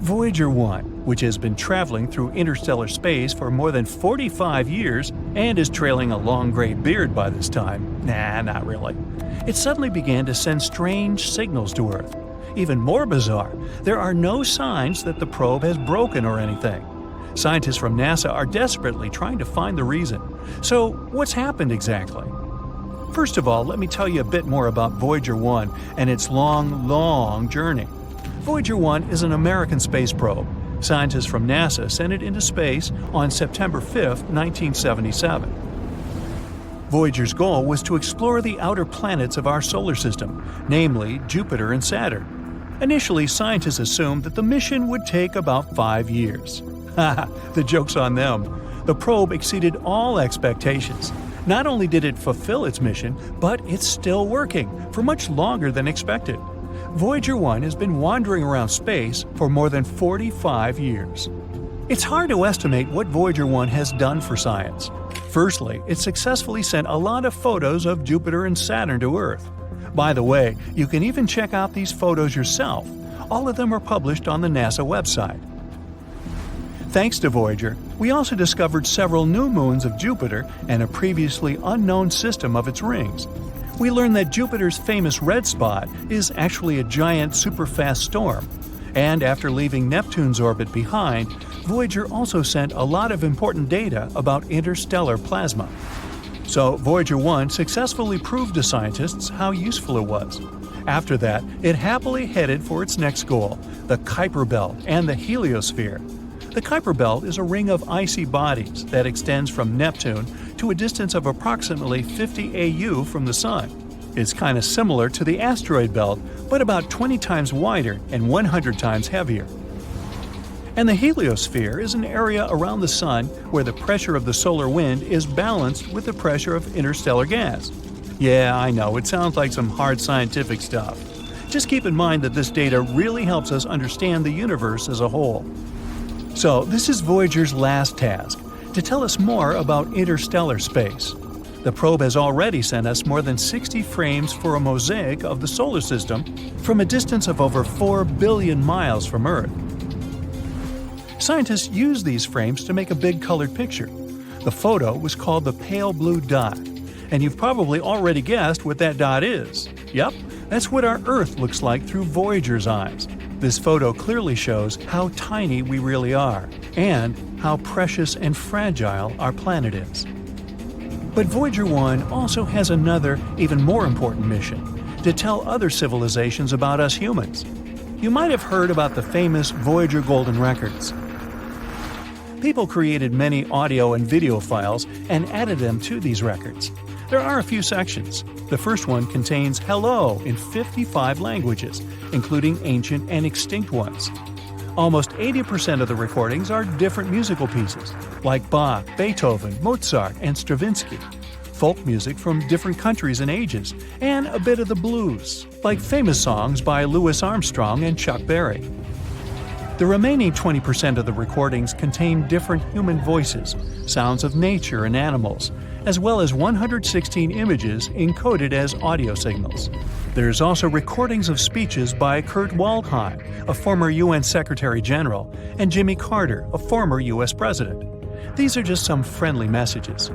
Speaker 2: Voyager 1, which has been traveling through interstellar space for more than 45 years and is trailing a long gray beard by this time. Nah, not really. It suddenly began to send strange signals to Earth. Even more bizarre, there are no signs that the probe has broken or anything. Scientists from NASA are desperately trying to find the reason. So, what's happened exactly? First of all, let me tell you a bit more about Voyager 1 and its long journey. Voyager 1 is an American space probe. Scientists from NASA sent it into space on September 5, 1977. Voyager's goal was to explore the outer planets of our solar system, namely Jupiter and Saturn. Initially, scientists assumed that the mission would take about 5 years. Haha, the joke's on them. The probe exceeded all expectations. Not only did it fulfill its mission, but it's still working for much longer than expected. Voyager 1 has been wandering around space for more than 45 years. It's hard to estimate what Voyager 1 has done for science. Firstly, it successfully sent a lot of photos of Jupiter and Saturn to Earth. By the way, you can even check out these photos yourself. All of them are published on the NASA website. Thanks to Voyager, we also discovered several new moons of Jupiter and a previously unknown system of its rings. We learned that Jupiter's famous red spot is actually a giant superfast storm. And after leaving Neptune's orbit behind, Voyager also sent a lot of important data about interstellar plasma. So Voyager 1 successfully proved to scientists how useful it was. After that, it happily headed for its next goal, the Kuiper Belt and the heliosphere. The Kuiper Belt is a ring of icy bodies that extends from Neptune to a distance of approximately 50 AU from the Sun. It's kind of similar to the asteroid belt, but about 20 times wider and 100 times heavier. And the heliosphere is an area around the Sun where the pressure of the solar wind is balanced with the pressure of interstellar gas. Yeah, I know, it sounds like some hard scientific stuff. Just keep in mind that this data really helps us understand the universe as a whole. So, this is Voyager's last task, to tell us more about interstellar space. The probe has already sent us more than 60 frames for a mosaic of the solar system from a distance of over 4 billion miles from Earth. Scientists used these frames to make a big colored picture. The photo was called the pale blue dot, and you've probably already guessed what that dot is. Yep, that's what our Earth looks like through Voyager's eyes. This photo clearly shows how tiny we really are, and how precious and fragile our planet is. But Voyager 1 also has another, even more important mission, to tell other civilizations about us humans. You might have heard about the famous Voyager Golden Records. People created many audio and video files and added them to these records. There are a few sections. The first one contains hello in 55 languages, including ancient and extinct ones. Almost 80% of the recordings are different musical pieces, like Bach, Beethoven, Mozart, and Stravinsky, folk music from different countries and ages, and a bit of the blues, like famous songs by Louis Armstrong and Chuck Berry. The remaining 20% of the recordings contain different human voices, sounds of nature and animals, as well as 116 images encoded as audio signals. There's also recordings of speeches by Kurt Waldheim, a former UN Secretary General, and Jimmy Carter, a former US President. These are just some friendly messages.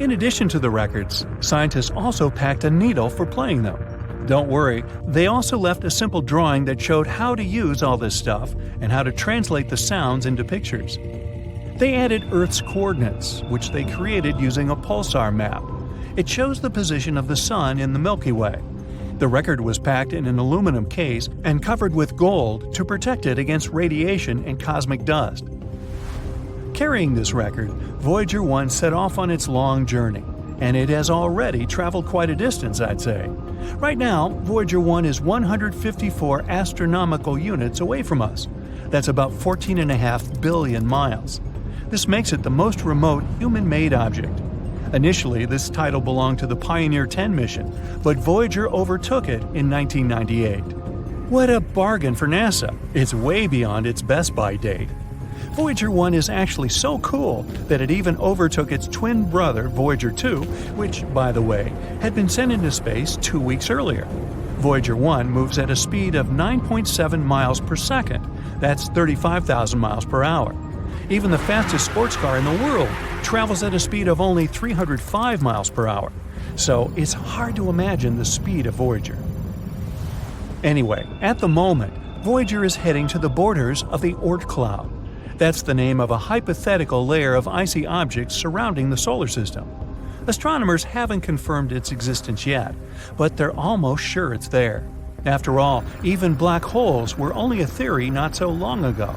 Speaker 2: In addition to the records, scientists also packed a needle for playing them. Don't worry, they also left a simple drawing that showed how to use all this stuff and how to translate the sounds into pictures. They added Earth's coordinates, which they created using a pulsar map. It shows the position of the Sun in the Milky Way. The record was packed in an aluminum case and covered with gold to protect it against radiation and cosmic dust. Carrying this record, Voyager 1 set off on its long journey, and it has already traveled quite a distance, I'd say. Right now, Voyager 1 is 154 astronomical units away from us. That's about 14.5 billion miles. This makes it the most remote human-made object. Initially, this title belonged to the Pioneer 10 mission, but Voyager overtook it in 1998. What a bargain for NASA! It's way beyond its best-by date. Voyager 1 is actually so cool that it even overtook its twin brother, Voyager 2, which, by the way, had been sent into space 2 weeks earlier. Voyager 1 moves at a speed of 9.7 miles per second. That's 35,000 miles per hour. Even the fastest sports car in the world travels at a speed of only 305 miles per hour. So it's hard to imagine the speed of Voyager. Anyway, at the moment, Voyager is heading to the borders of the Oort cloud. That's the name of a hypothetical layer of icy objects surrounding the solar system. Astronomers haven't confirmed its existence yet, but they're almost sure it's there. After all, even black holes were only a theory not so long ago.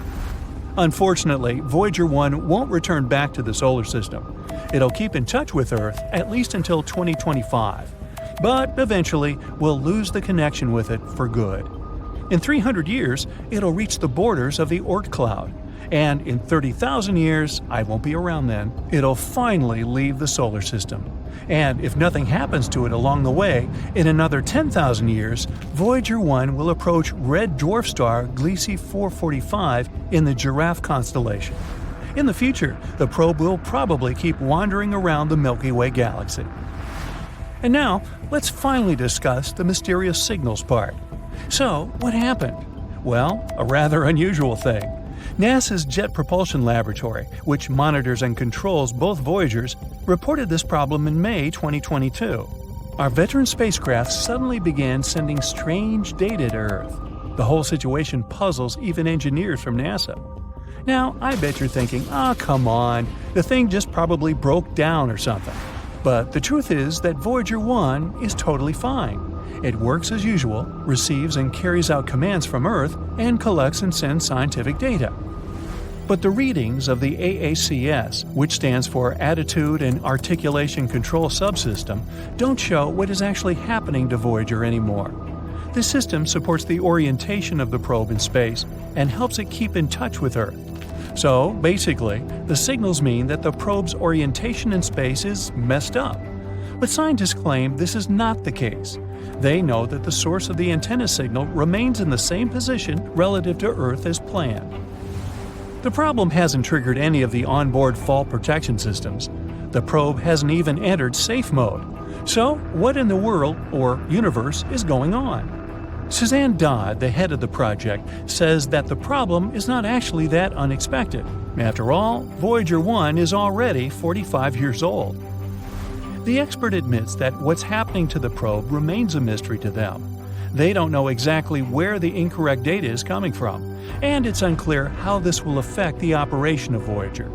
Speaker 2: Unfortunately, Voyager 1 won't return back to the solar system. It'll keep in touch with Earth at least until 2025. But eventually, we'll lose the connection with it for good. In 300 years, it'll reach the borders of the Oort cloud. And in 30,000 years, I won't be around then, it'll finally leave the solar system. And if nothing happens to it along the way, in another 10,000 years, Voyager 1 will approach red dwarf star Gliese 445 in the Giraffe constellation. In the future, the probe will probably keep wandering around the Milky Way galaxy. And now, let's finally discuss the mysterious signals part. So, what happened? Well, a rather unusual thing. NASA's Jet Propulsion Laboratory, which monitors and controls both Voyagers, reported this problem in May 2022. Our veteran spacecraft suddenly began sending strange data to Earth. The whole situation puzzles even engineers from NASA. Now, I bet you're thinking, come on, the thing just probably broke down or something. But the truth is that Voyager 1 is totally fine. It works as usual, receives and carries out commands from Earth, and collects and sends scientific data. But the readings of the AACS, which stands for Attitude and Articulation Control Subsystem, don't show what is actually happening to Voyager anymore. This system supports the orientation of the probe in space and helps it keep in touch with Earth. So, basically, the signals mean that the probe's orientation in space is messed up. But scientists claim this is not the case. They know that the source of the antenna signal remains in the same position relative to Earth as planned. The problem hasn't triggered any of the onboard fault protection systems. The probe hasn't even entered safe mode. So, what in the world, or universe, is going on? Suzanne Dodd, the head of the project, says that the problem is not actually that unexpected. After all, Voyager 1 is already 45 years old. The expert admits that what's happening to the probe remains a mystery to them. They don't know exactly where the incorrect data is coming from, and it's unclear how this will affect the operation of Voyager.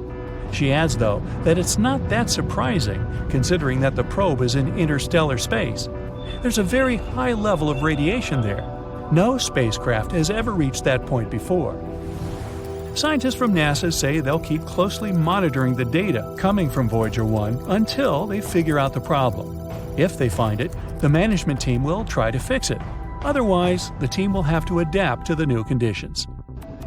Speaker 2: She adds, though, that it's not that surprising, considering that the probe is in interstellar space. There's a very high level of radiation there. No spacecraft has ever reached that point before. Scientists from NASA say they'll keep closely monitoring the data coming from Voyager 1 until they figure out the problem. If they find it, the management team will try to fix it. Otherwise, the team will have to adapt to the new conditions.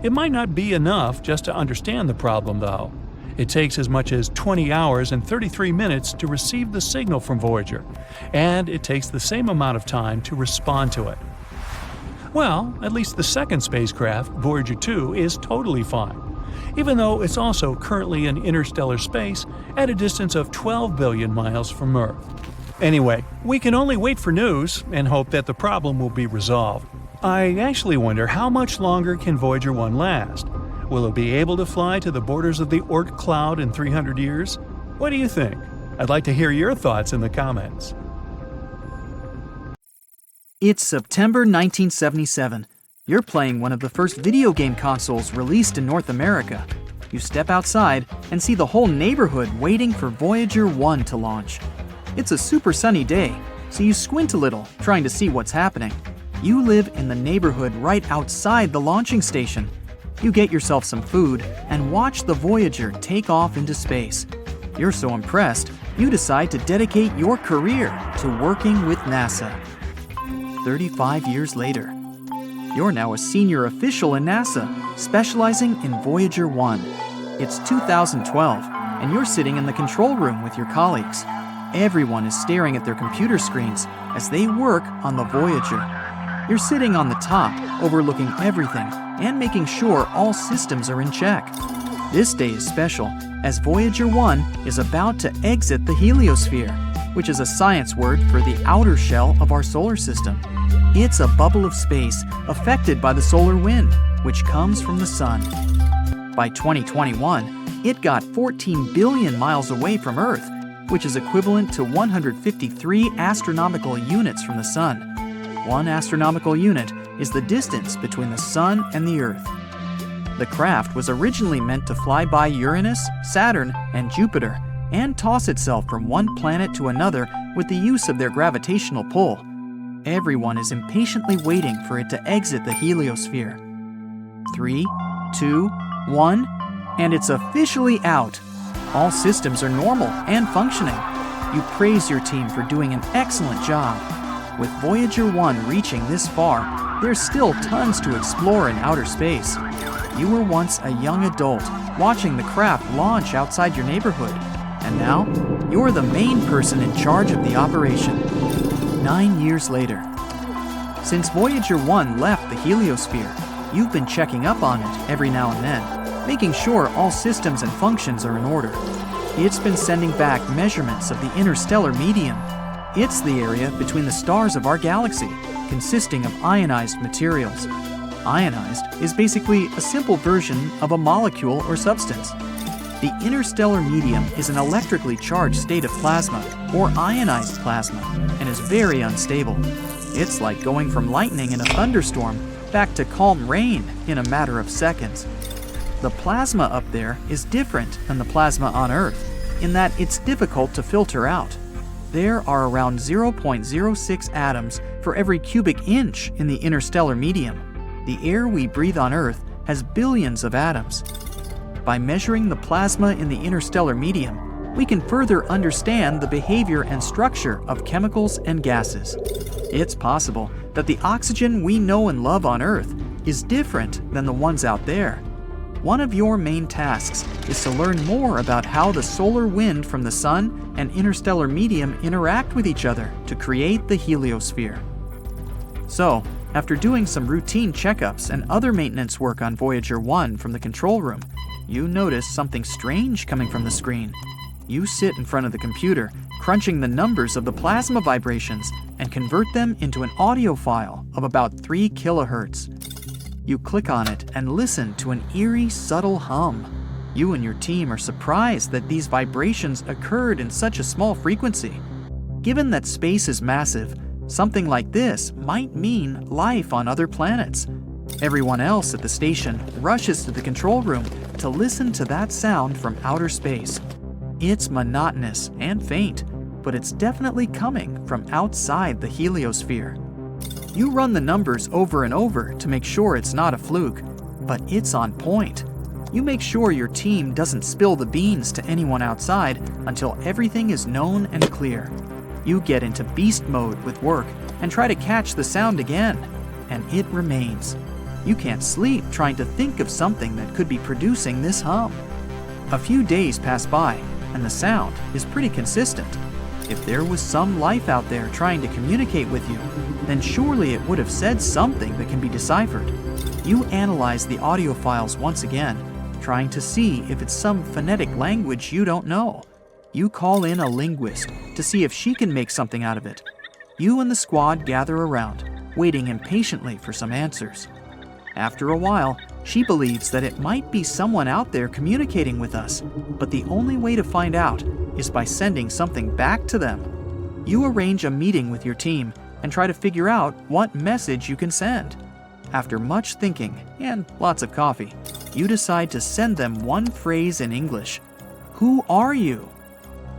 Speaker 2: It might not be enough just to understand the problem, though. It takes as much as 20 hours and 33 minutes to receive the signal from Voyager, and it takes the same amount of time to respond to it. Well, at least the second spacecraft, Voyager 2, is totally fine, even though it's also currently in interstellar space at a distance of 12 billion miles from Earth. Anyway, we can only wait for news and hope that the problem will be resolved. I actually wonder how much longer can Voyager 1 last? Will it be able to fly to the borders of the Oort cloud in 300 years? What do you think? I'd like to hear your thoughts in the comments.
Speaker 4: It's September 1977. You're playing one of the first video game consoles released in North America. You step outside and see the whole neighborhood waiting for Voyager 1 to launch. It's a super sunny day, so you squint a little, trying to see what's happening. You live in the neighborhood right outside the launching station. You get yourself some food and watch the Voyager take off into space. You're so impressed, you decide to dedicate your career to working with NASA. 35 years later, you're now a senior official in NASA, specializing in Voyager 1. It's 2012, and you're sitting in the control room with your colleagues. Everyone is staring at their computer screens as they work on the Voyager. You're sitting on the top, overlooking everything and making sure all systems are in check. This day is special as Voyager 1 is about to exit the heliosphere, which is a science word for the outer shell of our solar system. It's a bubble of space affected by the solar wind, which comes from the sun. By 2021, it got 14 billion miles away from Earth, which is equivalent to 153 astronomical units from the sun. 1 astronomical unit is the distance between the Sun and the Earth. The craft was originally meant to fly by Uranus, Saturn, and Jupiter, and toss itself from one planet to another with the use of their gravitational pull. Everyone is impatiently waiting for it to exit the heliosphere. 3, 2, 1, and it's officially out. All systems are normal and functioning. You praise your team for doing an excellent job. With Voyager 1 reaching this far, there's still tons to explore in outer space. You were once a young adult watching the craft launch outside your neighborhood, and now you're the main person in charge of the operation. 9 years later. Since Voyager 1 left the heliosphere, you've been checking up on it every now and then, making sure all systems and functions are in order. It's been sending back measurements of the interstellar medium. It's the area between the stars of our galaxy, consisting of ionized materials. Ionized is basically a simple version of a molecule or substance. The interstellar medium is an electrically charged state of plasma, or ionized plasma, and is very unstable. It's like going from lightning in a thunderstorm back to calm rain in a matter of seconds. The plasma up there is different than the plasma on Earth, in that it's difficult to filter out. There are around 0.06 atoms for every cubic inch in the interstellar medium. The air we breathe on Earth has billions of atoms. By measuring the plasma in the interstellar medium, we can further understand the behavior and structure of chemicals and gases. It's possible that the oxygen we know and love on Earth is different than the ones out there. One of your main tasks is to learn more about how the solar wind from the sun and interstellar medium interact with each other to create the heliosphere. So, after doing some routine checkups and other maintenance work on Voyager 1 from the control room, you notice something strange coming from the screen. You sit in front of the computer, crunching the numbers of the plasma vibrations and convert them into an audio file of about 3 kilohertz. You click on it and listen to an eerie, subtle hum. You and your team are surprised that these vibrations occurred in such a small frequency. Given that space is massive, something like this might mean life on other planets. Everyone else at the station rushes to the control room to listen to that sound from outer space. It's monotonous and faint, but it's definitely coming from outside the heliosphere. You run the numbers over and over to make sure it's not a fluke, but it's on point. You make sure your team doesn't spill the beans to anyone outside until everything is known and clear. You get into beast mode with work and try to catch the sound again, and it remains. You can't sleep trying to think of something that could be producing this hum. A few days pass by, and the sound is pretty consistent. If there was some life out there trying to communicate with you, then surely it would have said something that can be deciphered. You analyze the audio files once again, trying to see if it's some phonetic language you don't know. You call in a linguist to see if she can make something out of it. You and the squad gather around, waiting impatiently for some answers. After a while, she believes that it might be someone out there communicating with us, but the only way to find out is by sending something back to them. You arrange a meeting with your team and try to figure out what message you can send. After much thinking and lots of coffee, you decide to send them one phrase in English. Who are you?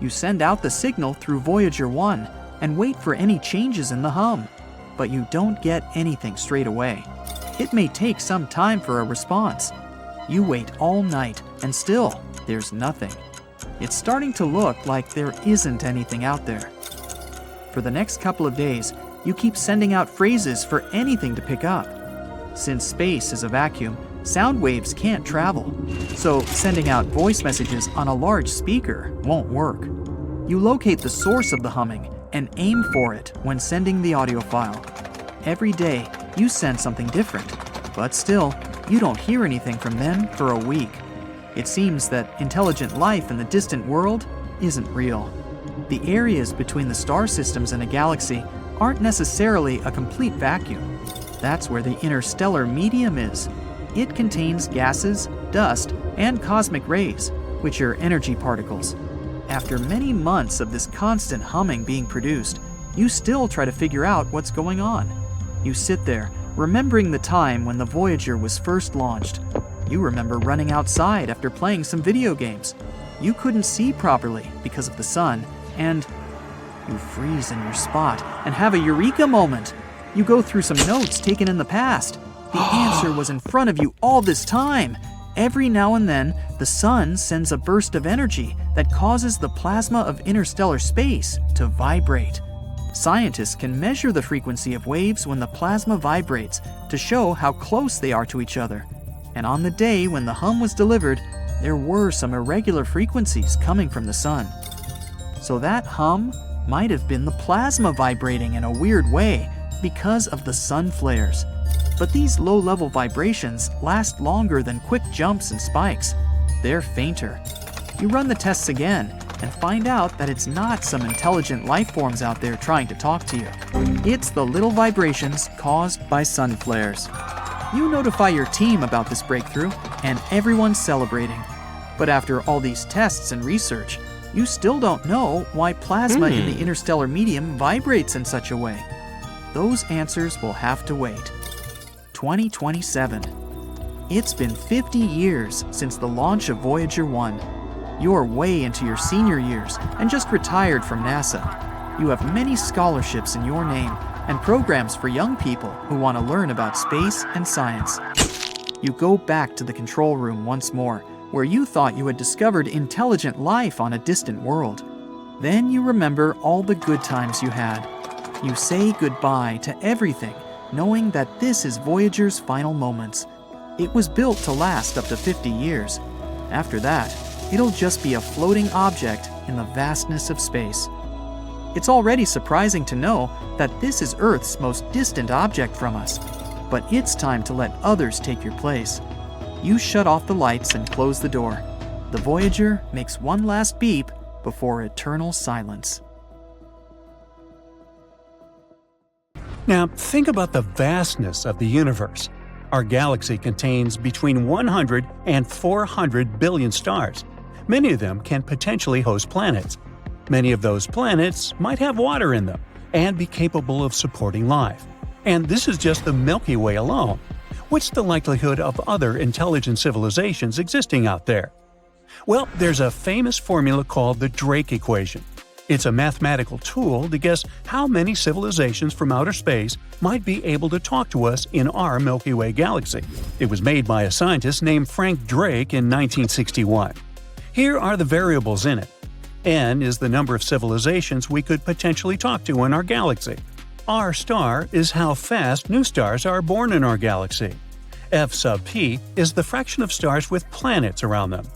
Speaker 4: You send out the signal through Voyager 1 and wait for any changes in the hum, but you don't get anything straight away. It may take some time for a response. You wait all night, and still, there's nothing. It's starting to look like there isn't anything out there. For the next couple of days, you keep sending out phrases for anything to pick up. Since space is a vacuum, sound waves can't travel, so sending out voice messages on a large speaker won't work. You locate the source of the humming and aim for it when sending the audio file. Every day, you send something different, but still, you don't hear anything from them for a week. It seems that intelligent life in the distant world isn't real. The areas between the star systems in a galaxy aren't necessarily a complete vacuum. That's where the interstellar medium is. It contains gases, dust, and cosmic rays, which are energy particles. After many months of this constant humming being produced, you still try to figure out what's going on. You sit there, remembering the time when the Voyager was first launched. You remember running outside after playing some video games. You couldn't see properly because of the sun, and You freeze in your spot and have a eureka moment. You go through some notes taken in the past. The answer was in front of you all this time. Every now and then, the sun sends a burst of energy that causes the plasma of interstellar space to vibrate. Scientists can measure the frequency of waves when the plasma vibrates to show how close they are to each other. And on the day when the hum was delivered, there were some irregular frequencies coming from the sun. So that hum might have been the plasma vibrating in a weird way because of the sun flares. But these low-level vibrations last longer than quick jumps and spikes. They're fainter. You run the tests again and find out that it's not some intelligent life forms out there trying to talk to you. It's the little vibrations caused by sun flares. You notify your team about this breakthrough, and everyone's celebrating. But after all these tests and research, you still don't know why plasma in the interstellar medium vibrates in such a way. Those answers will have to wait. 2027. It's been 50 years since the launch of Voyager 1. You're way into your senior years and just retired from NASA. You have many scholarships in your name and programs for young people who want to learn about space and science. You go back to the control room once more, where you thought you had discovered intelligent life on a distant world. Then you remember all the good times you had. You say goodbye to everything, knowing that this is Voyager's final moments. It was built to last up to 50 years. After that, it'll just be a floating object in the vastness of space. It's already surprising to know that this is Earth's most distant object from us, but it's time to let others take your place. You shut off the lights and close the door. The Voyager makes one last beep before eternal silence.
Speaker 2: Now, think about the vastness of the universe. Our galaxy contains between 100 and 400 billion stars. Many of them can potentially host planets. Many of those planets might have water in them and be capable of supporting life. And this is just the Milky Way alone. What's the likelihood of other intelligent civilizations existing out there? Well, there's a famous formula called the Drake equation. It's a mathematical tool to guess how many civilizations from outer space might be able to talk to us in our Milky Way galaxy. It was made by a scientist named Frank Drake in 1961. Here are the variables in it. N is the number of civilizations we could potentially talk to in our galaxy. R star is how fast new stars are born in our galaxy. F sub p is the fraction of stars with planets around them.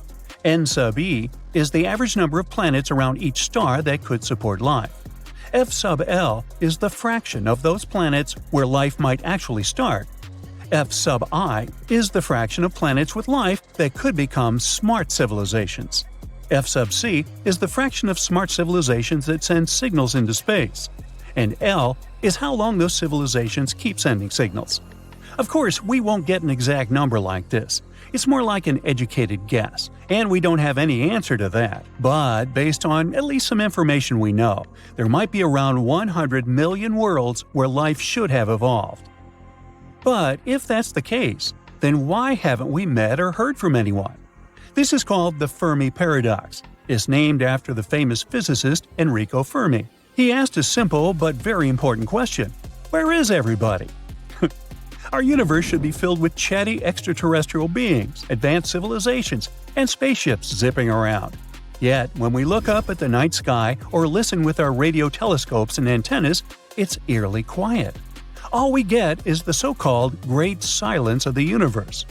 Speaker 2: N sub e is the average number of planets around each star that could support life. F sub L is the fraction of those planets where life might actually start. F sub I is the fraction of planets with life that could become smart civilizations. F sub C is the fraction of smart civilizations that send signals into space. And L is how long those civilizations keep sending signals. Of course, we won't get an exact number like this. It's more like an educated guess, and we don't have any answer to that. But based on at least some information we know, there might be around 100 million worlds where life should have evolved. But if that's the case, then why haven't we met or heard from anyone? This is called the Fermi Paradox. It's named after the famous physicist Enrico Fermi. He asked a simple but very important question: where is everybody? Our universe should be filled with chatty extraterrestrial beings, advanced civilizations, and spaceships zipping around. Yet, when we look up at the night sky or listen with our radio telescopes and antennas, it's eerily quiet. All we get is the so-called Great Silence of the universe.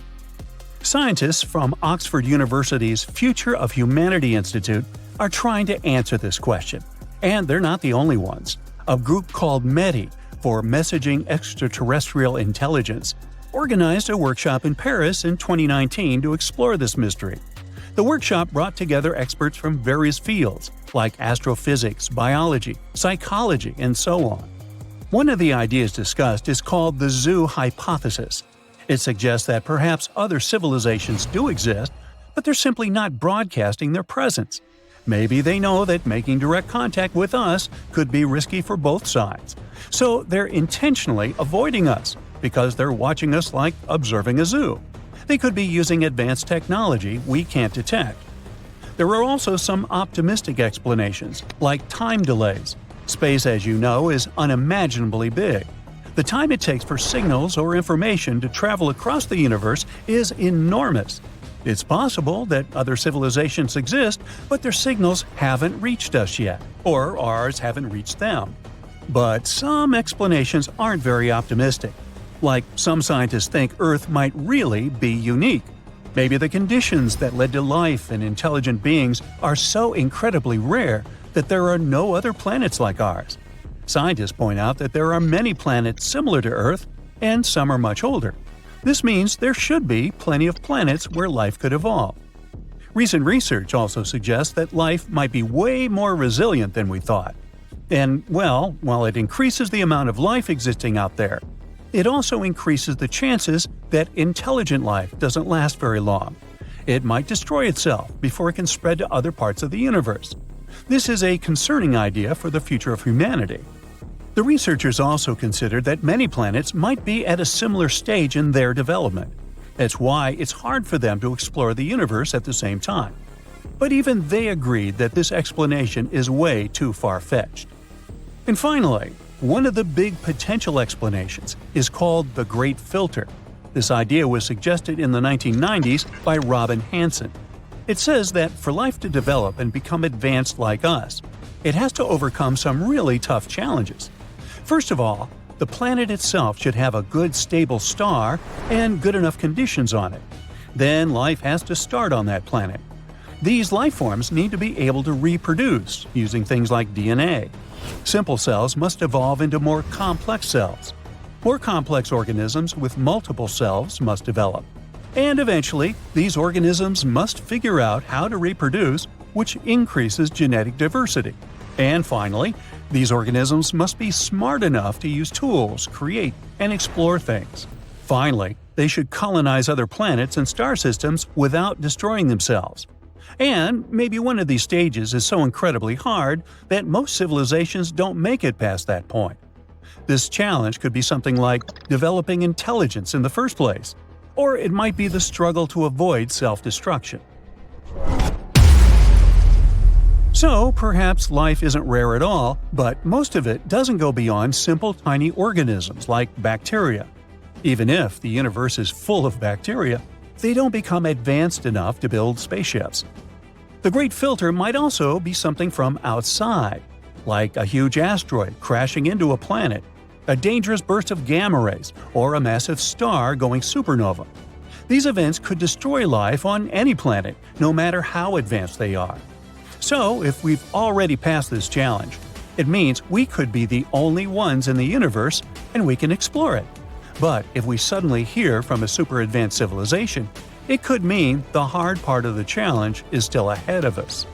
Speaker 2: Scientists from Oxford University's Future of Humanity Institute are trying to answer this question. And they're not the only ones. A group called METI, for Messaging Extraterrestrial Intelligence, organized a workshop in Paris in 2019 to explore this mystery. The workshop brought together experts from various fields, like astrophysics, biology, psychology, and so on. One of the ideas discussed is called the zoo hypothesis. It suggests that perhaps other civilizations do exist, but they're simply not broadcasting their presence. Maybe they know that making direct contact with us could be risky for both sides. So they're intentionally avoiding us, because they're watching us like observing a zoo. They could be using advanced technology we can't detect. There are also some optimistic explanations, like time delays. Space, as you know, is unimaginably big. The time it takes for signals or information to travel across the universe is enormous. It's possible that other civilizations exist, but their signals haven't reached us yet, or ours haven't reached them. But some explanations aren't very optimistic. Like, some scientists think Earth might really be unique. Maybe the conditions that led to life and intelligent beings are so incredibly rare that there are no other planets like ours. Scientists point out that there are many planets similar to Earth, and some are much older. This means there should be plenty of planets where life could evolve. Recent research also suggests that life might be way more resilient than we thought. And, well, while it increases the amount of life existing out there, it also increases the chances that intelligent life doesn't last very long. It might destroy itself before it can spread to other parts of the universe. This is a concerning idea for the future of humanity. The researchers also considered that many planets might be at a similar stage in their development. That's why it's hard for them to explore the universe at the same time. But even they agreed that this explanation is way too far-fetched. And finally, one of the big potential explanations is called the Great Filter. This idea was suggested in the 1990s by Robin Hanson. It says that for life to develop and become advanced like us, it has to overcome some really tough challenges. First of all, the planet itself should have a good stable star and good enough conditions on it. Then life has to start on that planet. These life forms need to be able to reproduce using things like DNA. Simple cells must evolve into more complex cells. More complex organisms with multiple cells must develop. And eventually, these organisms must figure out how to reproduce, which increases genetic diversity. And finally, these organisms must be smart enough to use tools, create, and explore things. Finally, they should colonize other planets and star systems without destroying themselves. And maybe one of these stages is so incredibly hard that most civilizations don't make it past that point. This challenge could be something like developing intelligence in the first place, or it might be the struggle to avoid self-destruction. So, perhaps life isn't rare at all, but most of it doesn't go beyond simple tiny organisms like bacteria. Even if the universe is full of bacteria, they don't become advanced enough to build spaceships. The Great Filter might also be something from outside, like a huge asteroid crashing into a planet, a dangerous burst of gamma rays, or a massive star going supernova. These events could destroy life on any planet, no matter how advanced they are. So, if we've already passed this challenge, it means we could be the only ones in the universe and we can explore it. But if we suddenly hear from a super advanced civilization, it could mean the hard part of the challenge is still ahead of us.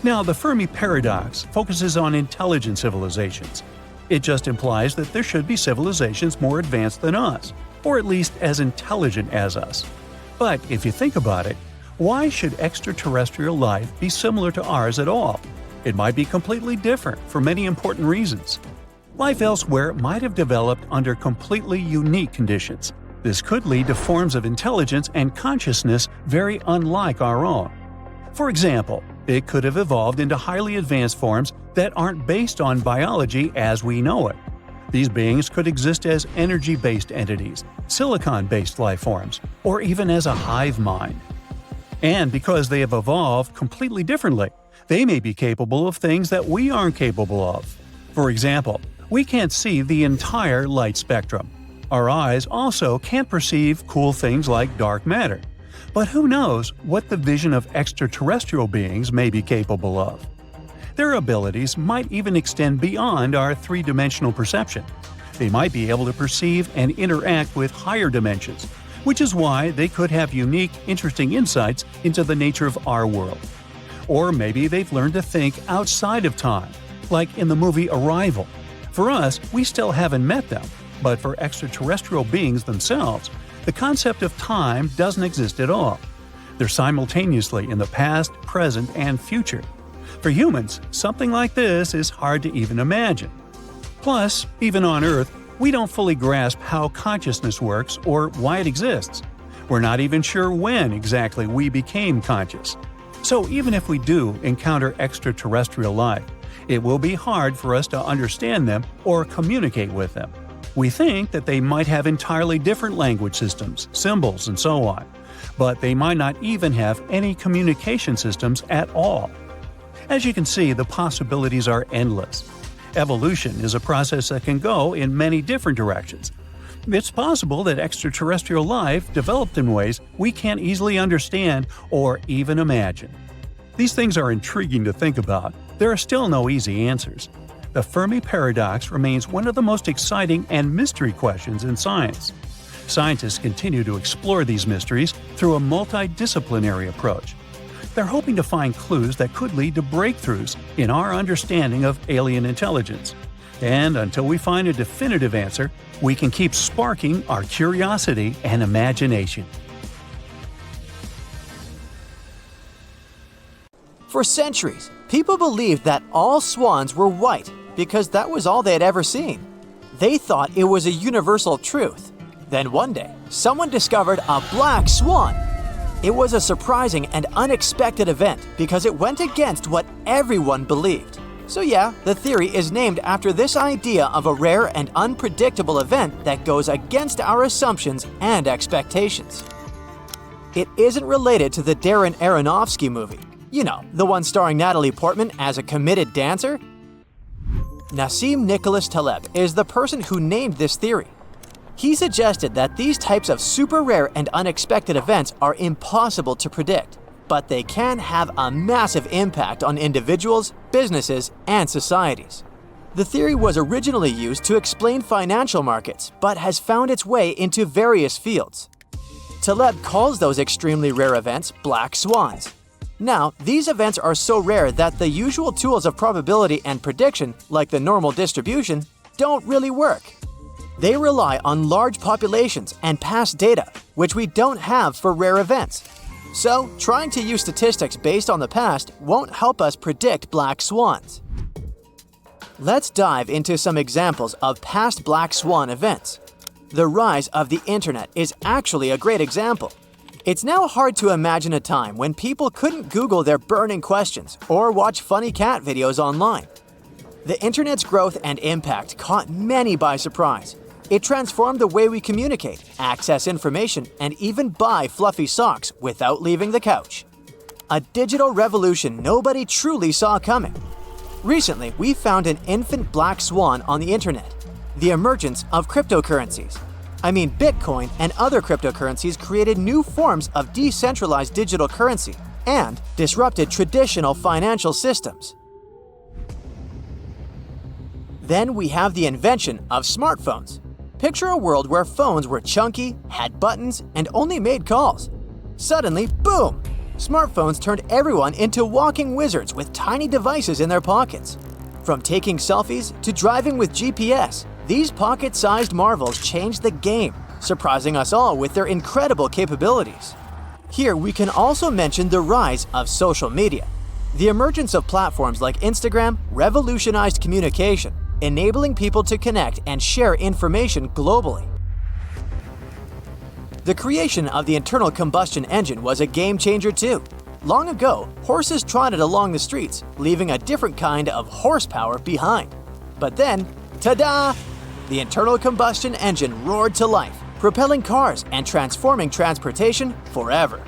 Speaker 2: Now, the Fermi Paradox focuses on intelligent civilizations. It just implies that there should be civilizations more advanced than us, or at least as intelligent as us. But if you think about it, why should extraterrestrial life be similar to ours at all? It might be completely different for many important reasons. Life elsewhere might have developed under completely unique conditions. This could lead to forms of intelligence and consciousness very unlike our own. For example, it could have evolved into highly advanced forms that aren't based on biology as we know it. These beings could exist as energy-based entities, silicon-based life forms, or even as a hive mind. And because they have evolved completely differently, they may be capable of things that we aren't capable of. For example, we can't see the entire light spectrum. Our eyes also can't perceive cool things like dark matter. But who knows what the vision of extraterrestrial beings may be capable of? Their abilities might even extend beyond our three-dimensional perception. They might be able to perceive and interact with higher dimensions, which is why they could have unique, interesting insights into the nature of our world. Or maybe they've learned to think outside of time, like in the movie Arrival. For us, we still haven't met them, but for extraterrestrial beings themselves, the concept of time doesn't exist at all. They're simultaneously in the past, present, and future. For humans, something like this is hard to even imagine. Plus, even on Earth, we don't fully grasp how consciousness works or why it exists. We're not even sure when exactly we became conscious. So even if we do encounter extraterrestrial life, It will be hard for us to understand them or communicate with them. We think that they might have entirely different language systems, symbols, and so on, but they might not even have any communication systems at all. As you can see, the possibilities are endless. Evolution is a process that can go in many different directions. It's possible that extraterrestrial life developed in ways we can't easily understand or even imagine. These things are intriguing to think about. There are still no easy answers. The Fermi Paradox remains one of the most exciting and mystery questions in science. Scientists continue to explore these mysteries through a multidisciplinary approach. They're hoping to find clues that could lead to breakthroughs in our understanding of alien intelligence. And until we find a definitive answer, we can keep sparking our curiosity and imagination.
Speaker 3: For centuries, people believed that all swans were white because that was all they had ever seen. They thought it was a universal truth. Then one day, someone discovered a black swan. It was a surprising and unexpected event because it went against what everyone believed. So yeah, the theory is named after this idea of a rare and unpredictable event that goes against our assumptions and expectations. It isn't related to the Darren Aronofsky movie. You know, the one starring Natalie Portman as a committed dancer? Nassim Nicholas Taleb is the person who named this theory. He suggested that these types of super rare and unexpected events are impossible to predict, but they can have a massive impact on individuals, businesses, and societies. The theory was originally used to explain financial markets, but has found its way into various fields. Taleb calls those extremely rare events black swans. Now, these events are so rare that the usual tools of probability and prediction, like the normal distribution, don't really work. They rely on large populations and past data, which we don't have for rare events. So, trying to use statistics based on the past won't help us predict black swans. Let's dive into some examples of past black swan events. The rise of the internet is actually a great example. It's now hard to imagine a time when people couldn't Google their burning questions or watch funny cat videos online. The internet's growth and impact caught many by surprise. It transformed the way we communicate, access information, and even buy fluffy socks without leaving the couch. A digital revolution nobody truly saw coming. Recently, we found an infant black swan on the internet: the emergence of cryptocurrencies. Bitcoin and other cryptocurrencies created new forms of decentralized digital currency and disrupted traditional financial systems. Then we have the invention of smartphones. Picture a world where phones were chunky, had buttons, and only made calls. Suddenly, boom! Smartphones turned everyone into walking wizards with tiny devices in their pockets. From taking selfies to driving with GPS, these pocket-sized marvels changed the game, surprising us all with their incredible capabilities. Here we can also mention the rise of social media. The emergence of platforms like Instagram revolutionized communication, enabling people to connect and share information globally. The creation of the internal combustion engine was a game changer too. Long ago, horses trotted along the streets, leaving a different kind of horsepower behind. But then, ta-da! The internal combustion engine roared to life, propelling cars and transforming transportation forever.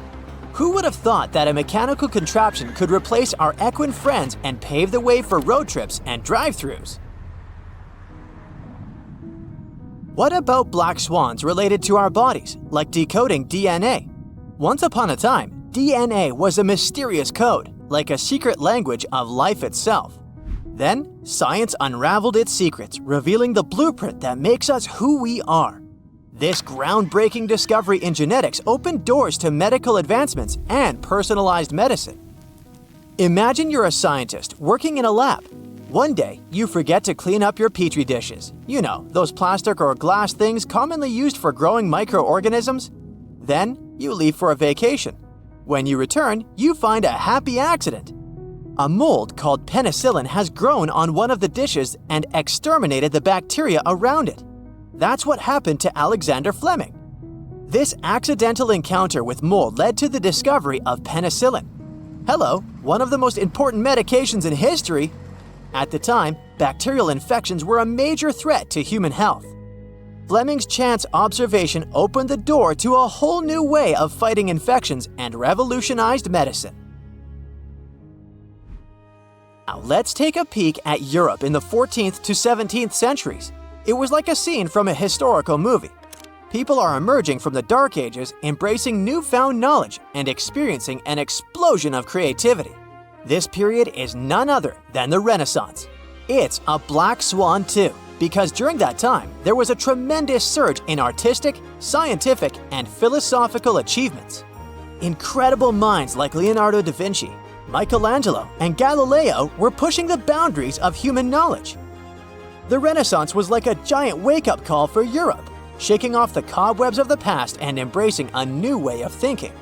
Speaker 3: Who would have thought that a mechanical contraption could replace our equine friends and pave the way for road trips and drive-thrus? What about black swans related to our bodies, like decoding DNA? Once upon a time, DNA was a mysterious code, like a secret language of life itself. Then, science unraveled its secrets, revealing the blueprint that makes us who we are. This groundbreaking discovery in genetics opened doors to medical advancements and personalized medicine. Imagine you're a scientist working in a lab. One day, you forget to clean up your petri dishes. You know, those plastic or glass things commonly used for growing microorganisms. Then, you leave for a vacation. When you return, you find a happy accident. A mold called penicillin has grown on one of the dishes and exterminated the bacteria around it. That's what happened to Alexander Fleming. This accidental encounter with mold led to the discovery of penicillin. Hello, one of the most important medications in history. At the time, bacterial infections were a major threat to human health. Fleming's chance observation opened the door to a whole new way of fighting infections and revolutionized medicine. Now let's take a peek at Europe in the 14th to 17th centuries. It was like a scene from a historical movie. People are emerging from the Dark Ages, embracing newfound knowledge and experiencing an explosion of creativity. This period is none other than the Renaissance. It's a Black Swan too, because during that time, there was a tremendous surge in artistic, scientific, and philosophical achievements. Incredible minds like Leonardo da Vinci, Michelangelo, and Galileo were pushing the boundaries of human knowledge. The Renaissance was like a giant wake-up call for Europe, shaking off the cobwebs of the past and embracing a new way of thinking.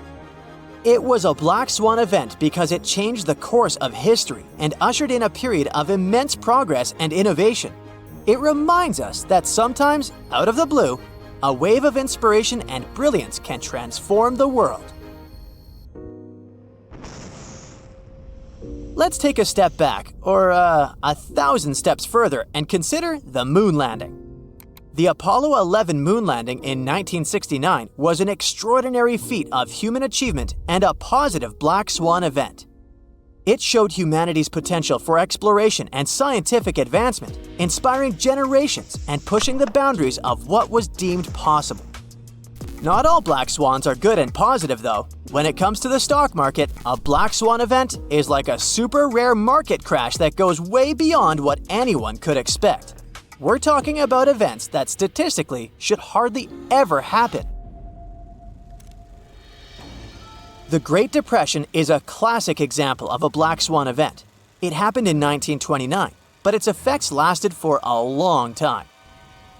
Speaker 3: It was a Black Swan event because it changed the course of history and ushered in a period of immense progress and innovation. It reminds us that sometimes, out of the blue, a wave of inspiration and brilliance can transform the world. Let's take a step back, or 1,000 steps further, and consider the moon landing. The Apollo 11 moon landing in 1969 was an extraordinary feat of human achievement and a positive Black Swan event. It showed humanity's potential for exploration and scientific advancement, inspiring generations and pushing the boundaries of what was deemed possible. Not all Black Swans are good and positive though. When it comes to the stock market, a Black Swan event is like a super rare market crash that goes way beyond what anyone could expect. We're talking about events that statistically should hardly ever happen. The Great Depression is a classic example of a Black Swan event. It happened in 1929, but its effects lasted for a long time.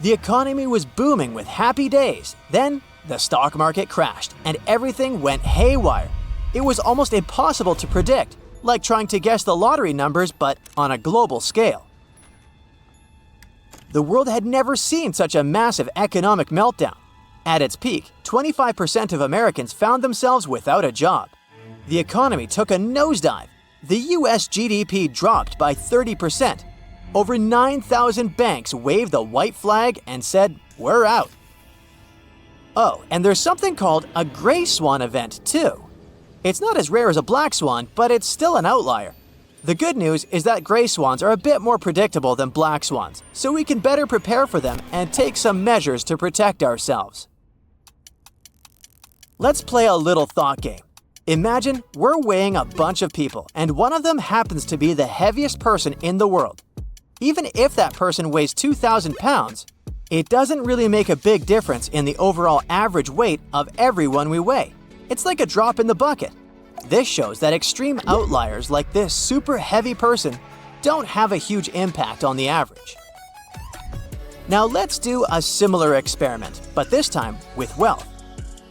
Speaker 3: The economy was booming with happy days. Then, the stock market crashed and everything went haywire. It was almost impossible to predict, like trying to guess the lottery numbers but on a global scale. The world had never seen such a massive economic meltdown. At its peak, 25% of Americans found themselves without a job. The economy took a nosedive. The US GDP dropped by 30%. Over 9,000 banks waved the white flag and said, "We're out." Oh, and there's something called a gray swan event too. It's not as rare as a black swan, but it's still an outlier. The good news is that gray swans are a bit more predictable than black swans, so we can better prepare for them and take some measures to protect ourselves. Let's play a little thought game. Imagine we're weighing a bunch of people, and one of them happens to be the heaviest person in the world. Even if that person weighs 2,000 pounds, it doesn't really make a big difference in the overall average weight of everyone we weigh. It's like a drop in the bucket. This shows that extreme outliers like this super heavy person don't have a huge impact on the average. Now let's do a similar experiment, but this time with wealth.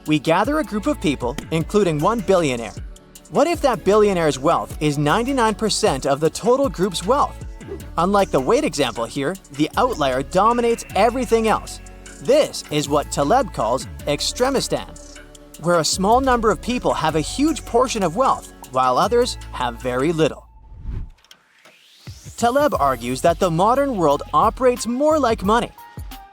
Speaker 3: We gather a group of people, including one billionaire. What if that billionaire's wealth is 99% of the total group's wealth? Unlike the weight example here, the outlier dominates everything else. This is what Taleb calls extremistan, where a small number of people have a huge portion of wealth, while others have very little. Taleb argues that the modern world operates more like money.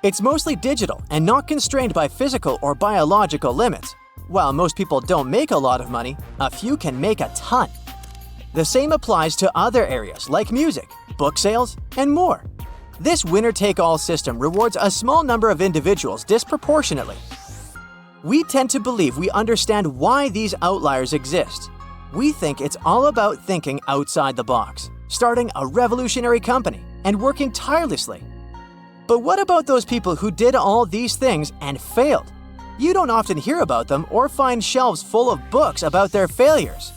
Speaker 3: It's mostly digital and not constrained by physical or biological limits. While most people don't make a lot of money, a few can make a ton. The same applies to other areas like music, book sales, and more. This winner-take-all system rewards a small number of individuals disproportionately. We tend to believe we understand why these outliers exist. We think it's all about thinking outside the box, starting a revolutionary company, and working tirelessly. But what about those people who did all these things and failed? You don't often hear about them or find shelves full of books about their failures.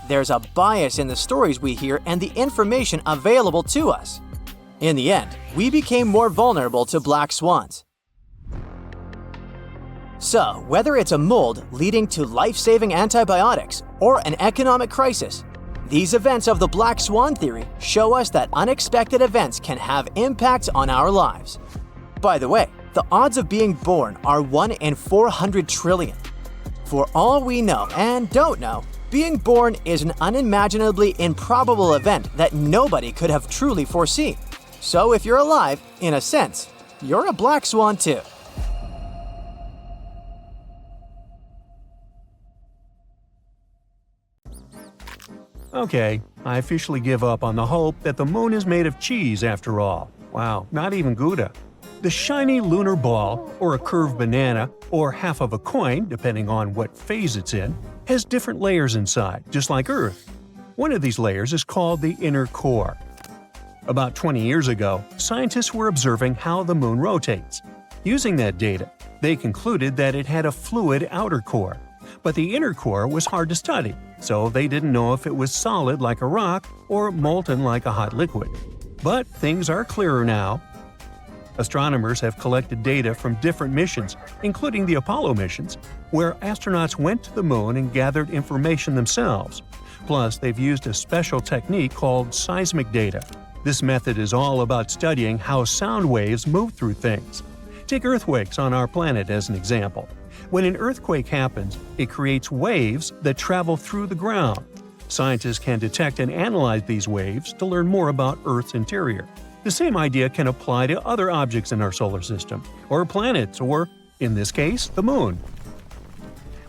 Speaker 3: There's a bias in the stories we hear and the information available to us. In the end, we became more vulnerable to black swans. So, whether it's a mold leading to life-saving antibiotics or an economic crisis, these events of the Black Swan theory show us that unexpected events can have impacts on our lives. By the way, the odds of being born are 1 in 400 trillion. For all we know and don't know, Being born is an unimaginably improbable event that nobody could have truly foreseen. So if you're alive, in a sense, you're a black swan too.
Speaker 2: Okay, I officially give up on the hope that the moon is made of cheese after all. Wow, not even Gouda. The shiny lunar ball, or a curved banana, or half of a coin, depending on what phase it's in, has different layers inside, just like Earth. One of these layers is called the inner core. About 20 years ago, scientists were observing how the moon rotates. Using that data, they concluded that it had a fluid outer core. But the inner core was hard to study, so they didn't know if it was solid like a rock or molten like a hot liquid. But things are clearer now. Astronomers have collected data from different missions, including the Apollo missions, where astronauts went to the moon and gathered information themselves. Plus, they've used a special technique called seismic data. This method is all about studying how sound waves move through things. Take earthquakes on our planet as an example. When an earthquake happens, it creates waves that travel through the ground. Scientists can detect and analyze these waves to learn more about Earth's interior. The same idea can apply to other objects in our solar system, or planets, or, in this case, the moon.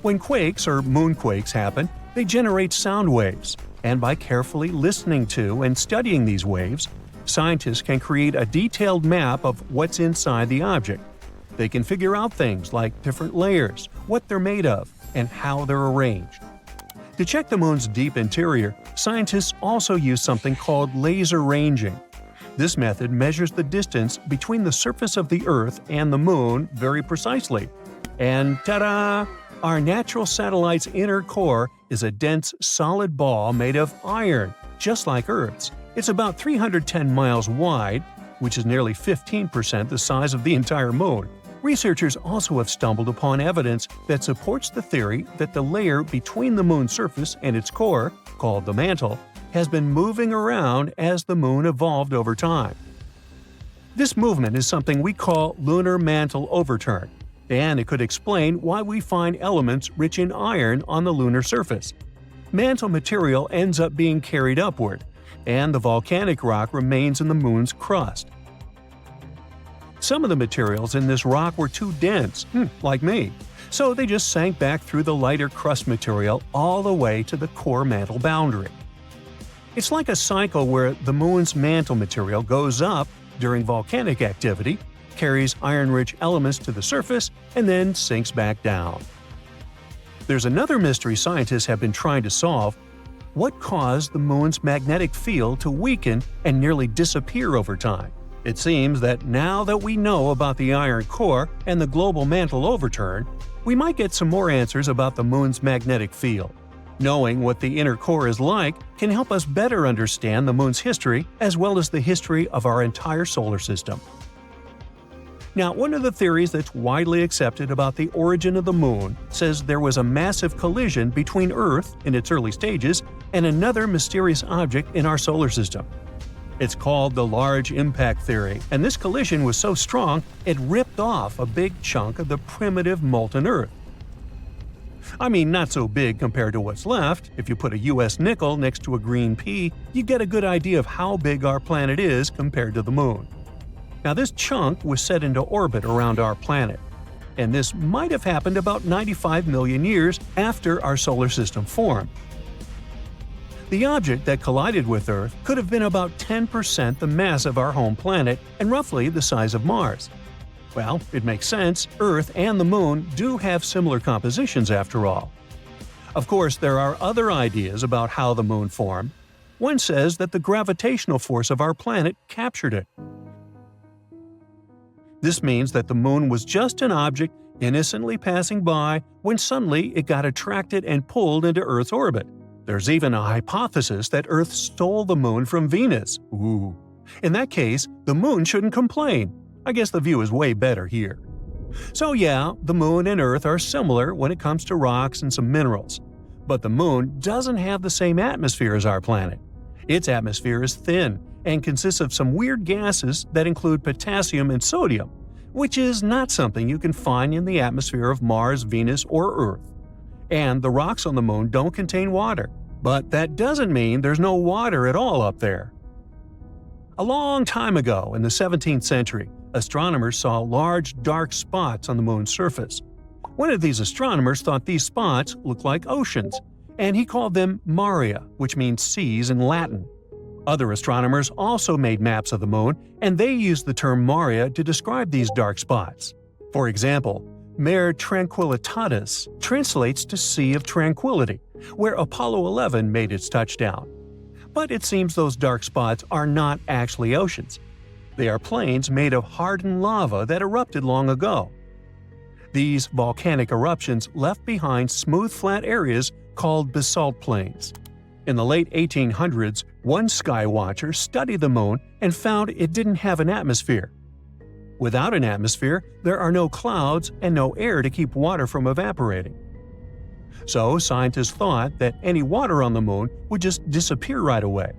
Speaker 2: When quakes or moonquakes happen, they generate sound waves, and by carefully listening to and studying these waves, scientists can create a detailed map of what's inside the object. They can figure out things like different layers, what they're made of, and how they're arranged. To check the moon's deep interior, scientists also use something called laser ranging. This method measures the distance between the surface of the Earth and the moon very precisely. And ta-da! Our natural satellite's inner core is a dense, solid ball made of iron, just like Earth's. It's about 310 miles wide, which is nearly 15% the size of the entire moon. Researchers also have stumbled upon evidence that supports the theory that the layer between the moon's surface and its core, called the mantle, has been moving around as the moon evolved over time. This movement is something we call lunar mantle overturn, and it could explain why we find elements rich in iron on the lunar surface. Mantle material ends up being carried upward, and the volcanic rock remains in the moon's crust. Some of the materials in this rock were too dense, like me, so they just sank back through the lighter crust material all the way to the core mantle boundary. It's like a cycle where the moon's mantle material goes up during volcanic activity, carries iron-rich elements to the surface, and then sinks back down. There's another mystery scientists have been trying to solve. What caused the moon's magnetic field to weaken and nearly disappear over time? It seems that now that we know about the iron core and the global mantle overturn, we might get some more answers about the moon's magnetic field. Knowing what the inner core is like can help us better understand the moon's history as well as the history of our entire solar system. Now, one of the theories that's widely accepted about the origin of the moon says there was a massive collision between Earth in its early stages and another mysterious object in our solar system. It's called the Large Impact Theory, and this collision was so strong it ripped off a big chunk of the primitive molten Earth. I mean, not so big compared to what's left. If you put a US nickel next to a green pea, you get a good idea of how big our planet is compared to the moon. Now, this chunk was set into orbit around our planet, and this might have happened about 95 million years after our solar system formed. The object that collided with Earth could have been about 10% the mass of our home planet and roughly the size of Mars. Well, it makes sense. Earth and the Moon do have similar compositions after all. Of course, there are other ideas about how the Moon formed. One says that the gravitational force of our planet captured it. This means that the Moon was just an object innocently passing by when suddenly it got attracted and pulled into Earth's orbit. There's even a hypothesis that Earth stole the Moon from Venus. Ooh. In that case, the Moon shouldn't complain. I guess the view is way better here. So yeah, the Moon and Earth are similar when it comes to rocks and some minerals. But the Moon doesn't have the same atmosphere as our planet. Its atmosphere is thin and consists of some weird gases that include potassium and sodium, which is not something you can find in the atmosphere of Mars, Venus, or Earth. and the rocks on the moon don't contain water. But that doesn't mean there's no water at all up there. A long time ago, in the 17th century, astronomers saw large dark spots on the moon's surface. One of these astronomers thought these spots looked like oceans, and he called them maria, which means seas in Latin. Other astronomers also made maps of the moon, and they used the term maria to describe these dark spots. For example, Mare Tranquillitatis translates to Sea of Tranquility, where Apollo 11 made its touchdown. But it seems those dark spots are not actually oceans. They are plains made of hardened lava that erupted long ago. These volcanic eruptions left behind smooth flat areas called basalt plains. In the late 1800s, one sky watcher studied the moon and found it didn't have an atmosphere. Without an atmosphere, there are no clouds and no air to keep water from evaporating. So scientists thought that any water on the moon would just disappear right away.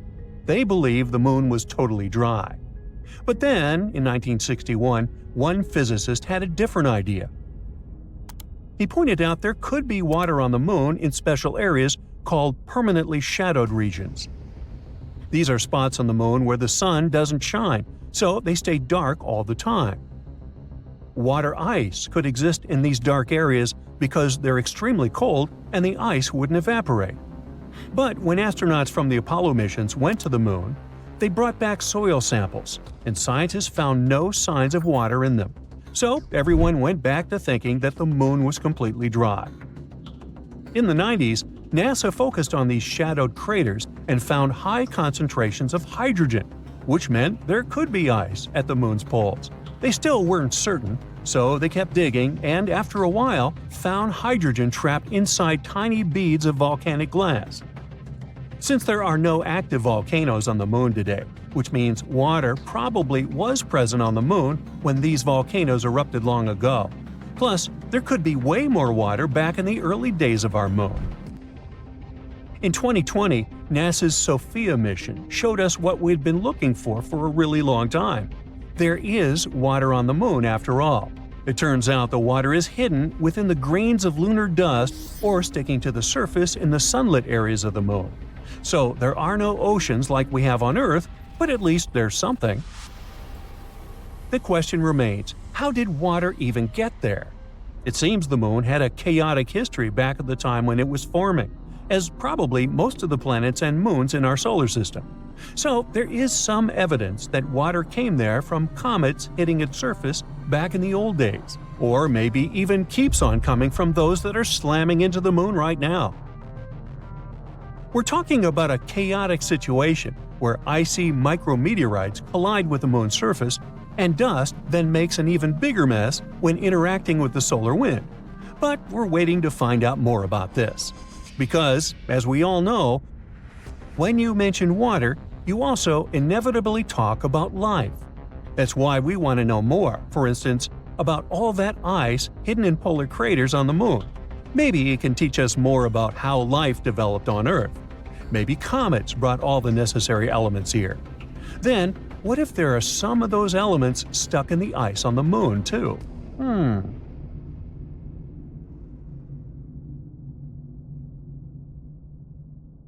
Speaker 2: They believed the moon was totally dry. But then, in 1961, one physicist had a different idea. He pointed out there could be water on the moon in special areas called permanently shadowed regions. These are spots on the moon where the sun doesn't shine, so they stay dark all the time. Water ice could exist in these dark areas because they're extremely cold and the ice wouldn't evaporate. But when astronauts from the Apollo missions went to the moon, they brought back soil samples, and scientists found no signs of water in them. So everyone went back to thinking that the moon was completely dry. In the 90s, NASA focused on these shadowed craters and found high concentrations of hydrogen, which meant there could be ice at the moon's poles. They still weren't certain, so they kept digging and, after a while, found hydrogen trapped inside tiny beads of volcanic glass. Since there are no active volcanoes on the moon today, which means water probably was present on the moon when these volcanoes erupted long ago. Plus, there could be way more water back in the early days of our moon. In 2020, NASA's SOFIA mission showed us what we'd been looking for a really long time. There is water on the moon after all. It turns out the water is hidden within the grains of lunar dust or sticking to the surface in the sunlit areas of the moon. So there are no oceans like we have on Earth, but at least there's something. The question remains, how did water even get there? It seems the moon had a chaotic history back at the time when it was forming, as probably most of the planets and moons in our solar system. So there is some evidence that water came there from comets hitting its surface back in the old days, or maybe even keeps on coming from those that are slamming into the moon right now. We're talking about a chaotic situation where icy micrometeorites collide with the moon's surface, and dust then makes an even bigger mess when interacting with the solar wind. But we're waiting to find out more about this. Because, as we all know, when you mention water, you also inevitably talk about life. That's why we want to know more, for instance, about all that ice hidden in polar craters on the moon. Maybe it can teach us more about how life developed on Earth. Maybe comets brought all the necessary elements here. Then, what if there are some of those elements stuck in the ice on the moon, too?